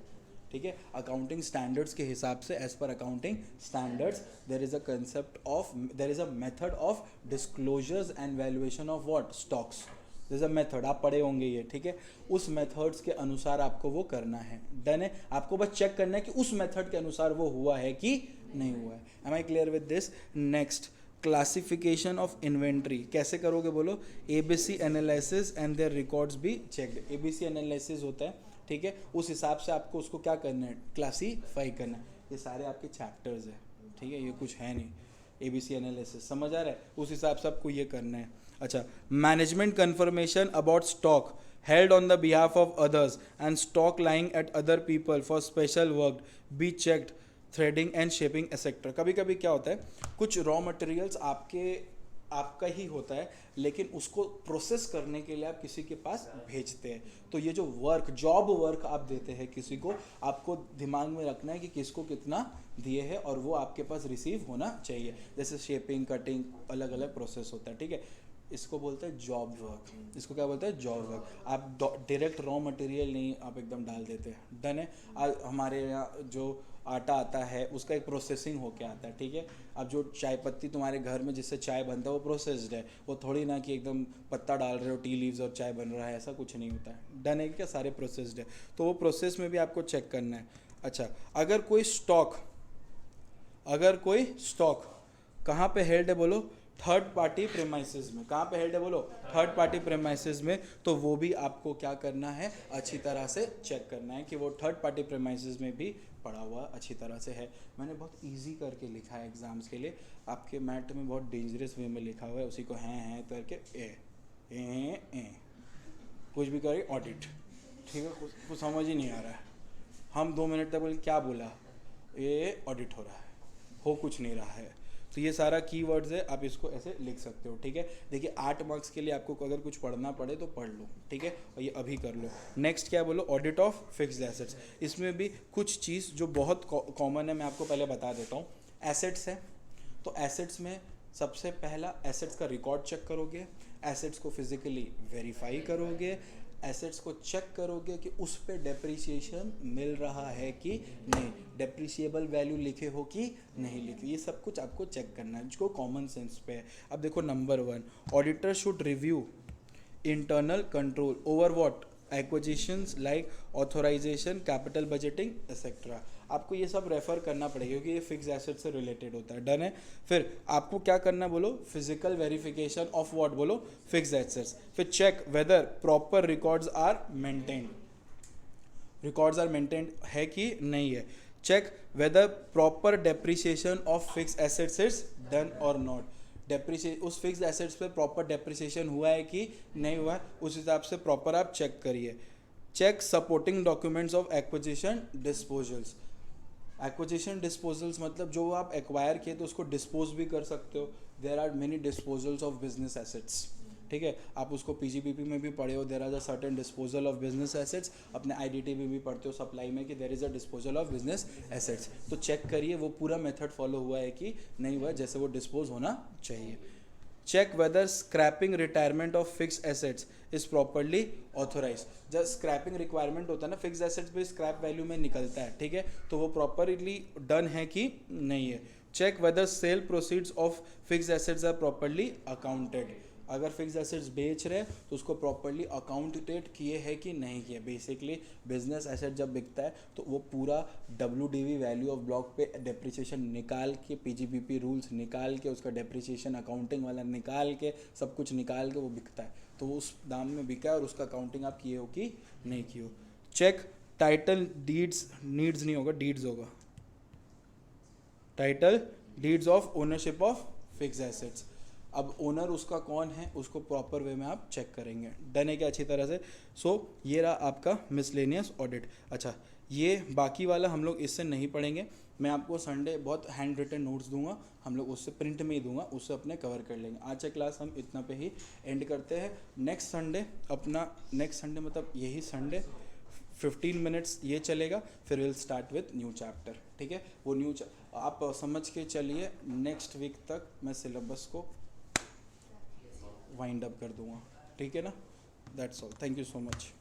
A: ठीक है। अकाउंटिंग स्टैंडर्ड्स के हिसाब से, as per accounting standards there is a concept of, there is a method of disclosures and valuation of what, stocks. There is a method, आप पढ़े होंगे ये, ठीक है। उस मेथड्स के अनुसार आपको वो करना है, डन है। आपको बस चेक करना है कि उस मेथड के अनुसार वो हुआ है कि नहीं हुआ है। Am I clear with this? Next, classification of inventory कैसे करोगे बोलो? ABC analysis and their records be checked. ABC analysis होता है, ठीक है, उस हिसाब से आपको उसको क्या करना है, क्लासीफाई करना है। ये सारे आपके चैप्टर्स है, ठीक है, ये कुछ है नहीं। ABC एनालिसिस समझ आ रहा है? उस हिसाब से आपको ये करना है। अच्छा, management confirmation about stock held on the behalf of others and stock lying at other people for special work be checked, threading and shaping etc। कभी कभी क्या होता है, कुछ रॉ मटेरियल्स आपका ही होता है, लेकिन उसको प्रोसेस करने के लिए आप किसी के पास भेजते हैं। तो ये जो वर्क, जॉब वर्क आप देते हैं किसी को, आपको दिमाग में रखना है कि किसको कितना दिए है और वो आपके पास रिसीव होना चाहिए। जैसे शेपिंग, कटिंग, अलग अलग प्रोसेस होता है, ठीक है। इसको बोलते हैं जॉब वर्क। इसको क्या बोलते हैं, जॉब वर्क। आप डायरेक्ट रॉ मटेरियल नहीं आप एकदम डाल देते हैं, डन है। आज हमारे यहाँ जो आटा आता है उसका एक प्रोसेसिंग होके आता है, ठीक है। अब जो चाय पत्ती तुम्हारे घर में जिससे चाय बनता है वो प्रोसेस्ड है, वो थोड़ी ना कि एकदम पत्ता डाल रहे हो, टी लीव्स और चाय बन रहा है, ऐसा कुछ नहीं होता है, डन है क्या, सारे प्रोसेस्ड है। तो वो प्रोसेस में भी आपको चेक करना है। अच्छा, अगर कोई स्टॉक कहाँ पे हेल्ड है बोलो, थर्ड पार्टी प्रेमाइसेस में। कहाँ पे हेल्ड है बोलो, थर्ड पार्टी प्रेमाइसेस में। तो वो भी आपको क्या करना है, अच्छी तरह से चेक करना है कि वो थर्ड पार्टी प्रेमाइसेस में भी पड़ा हुआ अच्छी तरह से है। मैंने बहुत इजी करके लिखा है एग्जाम्स के लिए, आपके मैथ में बहुत डेंजरस वे में लिखा हुआ है, उसी को हैं करके ए कुछ भी करें ऑडिट, ठीक है। कुछ समझ ही नहीं आ रहा है, हम 2 मिनट तक बोले क्या बोला, ये ऑडिट हो रहा है, हो कुछ नहीं रहा है। तो ये सारा कीवर्ड्स है, आप इसको ऐसे लिख सकते हो, ठीक है। देखिए 8 मार्क्स के लिए आपको अगर कुछ पढ़ना पड़े तो पढ़ लो, ठीक है, और ये अभी कर लो। नेक्स्ट क्या बोलो, ऑडिट ऑफ फिक्स्ड एसेट्स। इसमें भी कुछ चीज़ जो बहुत कॉमन है, मैं आपको पहले बता देता हूँ। एसेट्स है, तो एसेट्स में सबसे पहला एसेट्स का रिकॉर्ड चेक करोगे, एसेट्स को फिजिकली वेरीफाई करोगे, एसेट्स को चेक करोगे कि उस पर डेप्रिसिएशन मिल रहा है कि नहीं, डेप्रिसिएबल वैल्यू लिखे हो कि नहीं लिखे, ये सब कुछ आपको चेक करना है, जिसको कॉमन सेंस पे है। अब देखो number 1, auditor should review internal control over what, acquisitions like authorization, capital budgeting etcetera. आपको ये सब रेफर करना पड़ेगा क्योंकि ये फिक्स एसेट से रिलेटेड होता है, डन है। फिर आपको क्या करना बोलो, फिजिकल वेरिफिकेशन ऑफ व्हाट बोलो, फिक्स एसेट्स। फिर check whether proper records are maintained, records are maintained है कि नहीं है। Check whether proper depreciation of fix assets is done और नॉट, उस फिक्स एसेट्स पे प्रॉपर डेप्रिसिएशन हुआ है कि नहीं हुआ है, उस हिसाब से प्रॉपर आप चेक करिए। Check supporting documents of acquisition disposals. Acquisition disposals मतलब जो आप एक्वायर किए तो उसको डिस्पोज भी कर सकते हो। There are many disposals of business assets, ठीक है, आप उसको PGBP में भी पढ़े हो, there are a certain disposal of business assets. अपने IDT में भी पढ़ते हो सप्लाई में कि there is a disposal of business assets. तो चेक करिए वो पूरा मेथड फॉलो हुआ है कि नहीं हुआ, जैसे वो डिस्पोज होना चाहिए। Check whether scrapping retirement of fix assets is properly authorise. जब स्क्रैपिंग रिक्वायरमेंट होता है ना, फिक्स एसेट्स भी स्क्रैप वैल्यू में निकलता है, ठीक है, तो वो प्रॉपरली डन है कि नहीं है। Check whether sale proceeds of fix assets are properly accounted. अगर फिक्स एसेट्स बेच रहे हैं तो उसको प्रॉपरली अकाउंटेड किए है कि नहीं किए। बेसिकली बिजनेस एसेट जब बिकता है तो वो पूरा WDV वैल्यू ऑफ ब्लॉक पे डेप्रिसिएशन निकाल के, PGBP रूल्स निकाल के, उसका डेप्रिसिएशन अकाउंटिंग वाला निकाल के, सब कुछ निकाल के वो बिकता है। तो वो उस दाम में बिका है और उसका अकाउंटिंग आप किए हो कि नहीं किए हो। चेक टाइटल डीड्स, नीड्स नहीं होगा, डीड्स होगा। Title deeds of ownership of fix assets. अब ओनर उसका कौन है उसको प्रॉपर वे में आप चेक करेंगे। डन है क्या अच्छी तरह से? सो ये रहा आपका मिसलेनियस ऑडिट। अच्छा, ये बाकी वाला हम लोग इससे नहीं पढ़ेंगे। मैं आपको संडे बहुत हैंड रिटन नोट्स दूंगा, हम लोग उससे प्रिंट में ही दूंगा, उससे अपने कवर कर लेंगे। आज का क्लास हम इतना पे ही एंड करते हैं। नेक्स्ट संडे मतलब यही संडे 15 मिनट्स ये चलेगा, फिर will start with new chapter. ठीक है, वो आप समझ के चलिए। नेक्स्ट वीक तक मैं सिलेबस को वाइंड अप कर दूंगा। ठीक है ना? That's all, thank you so much.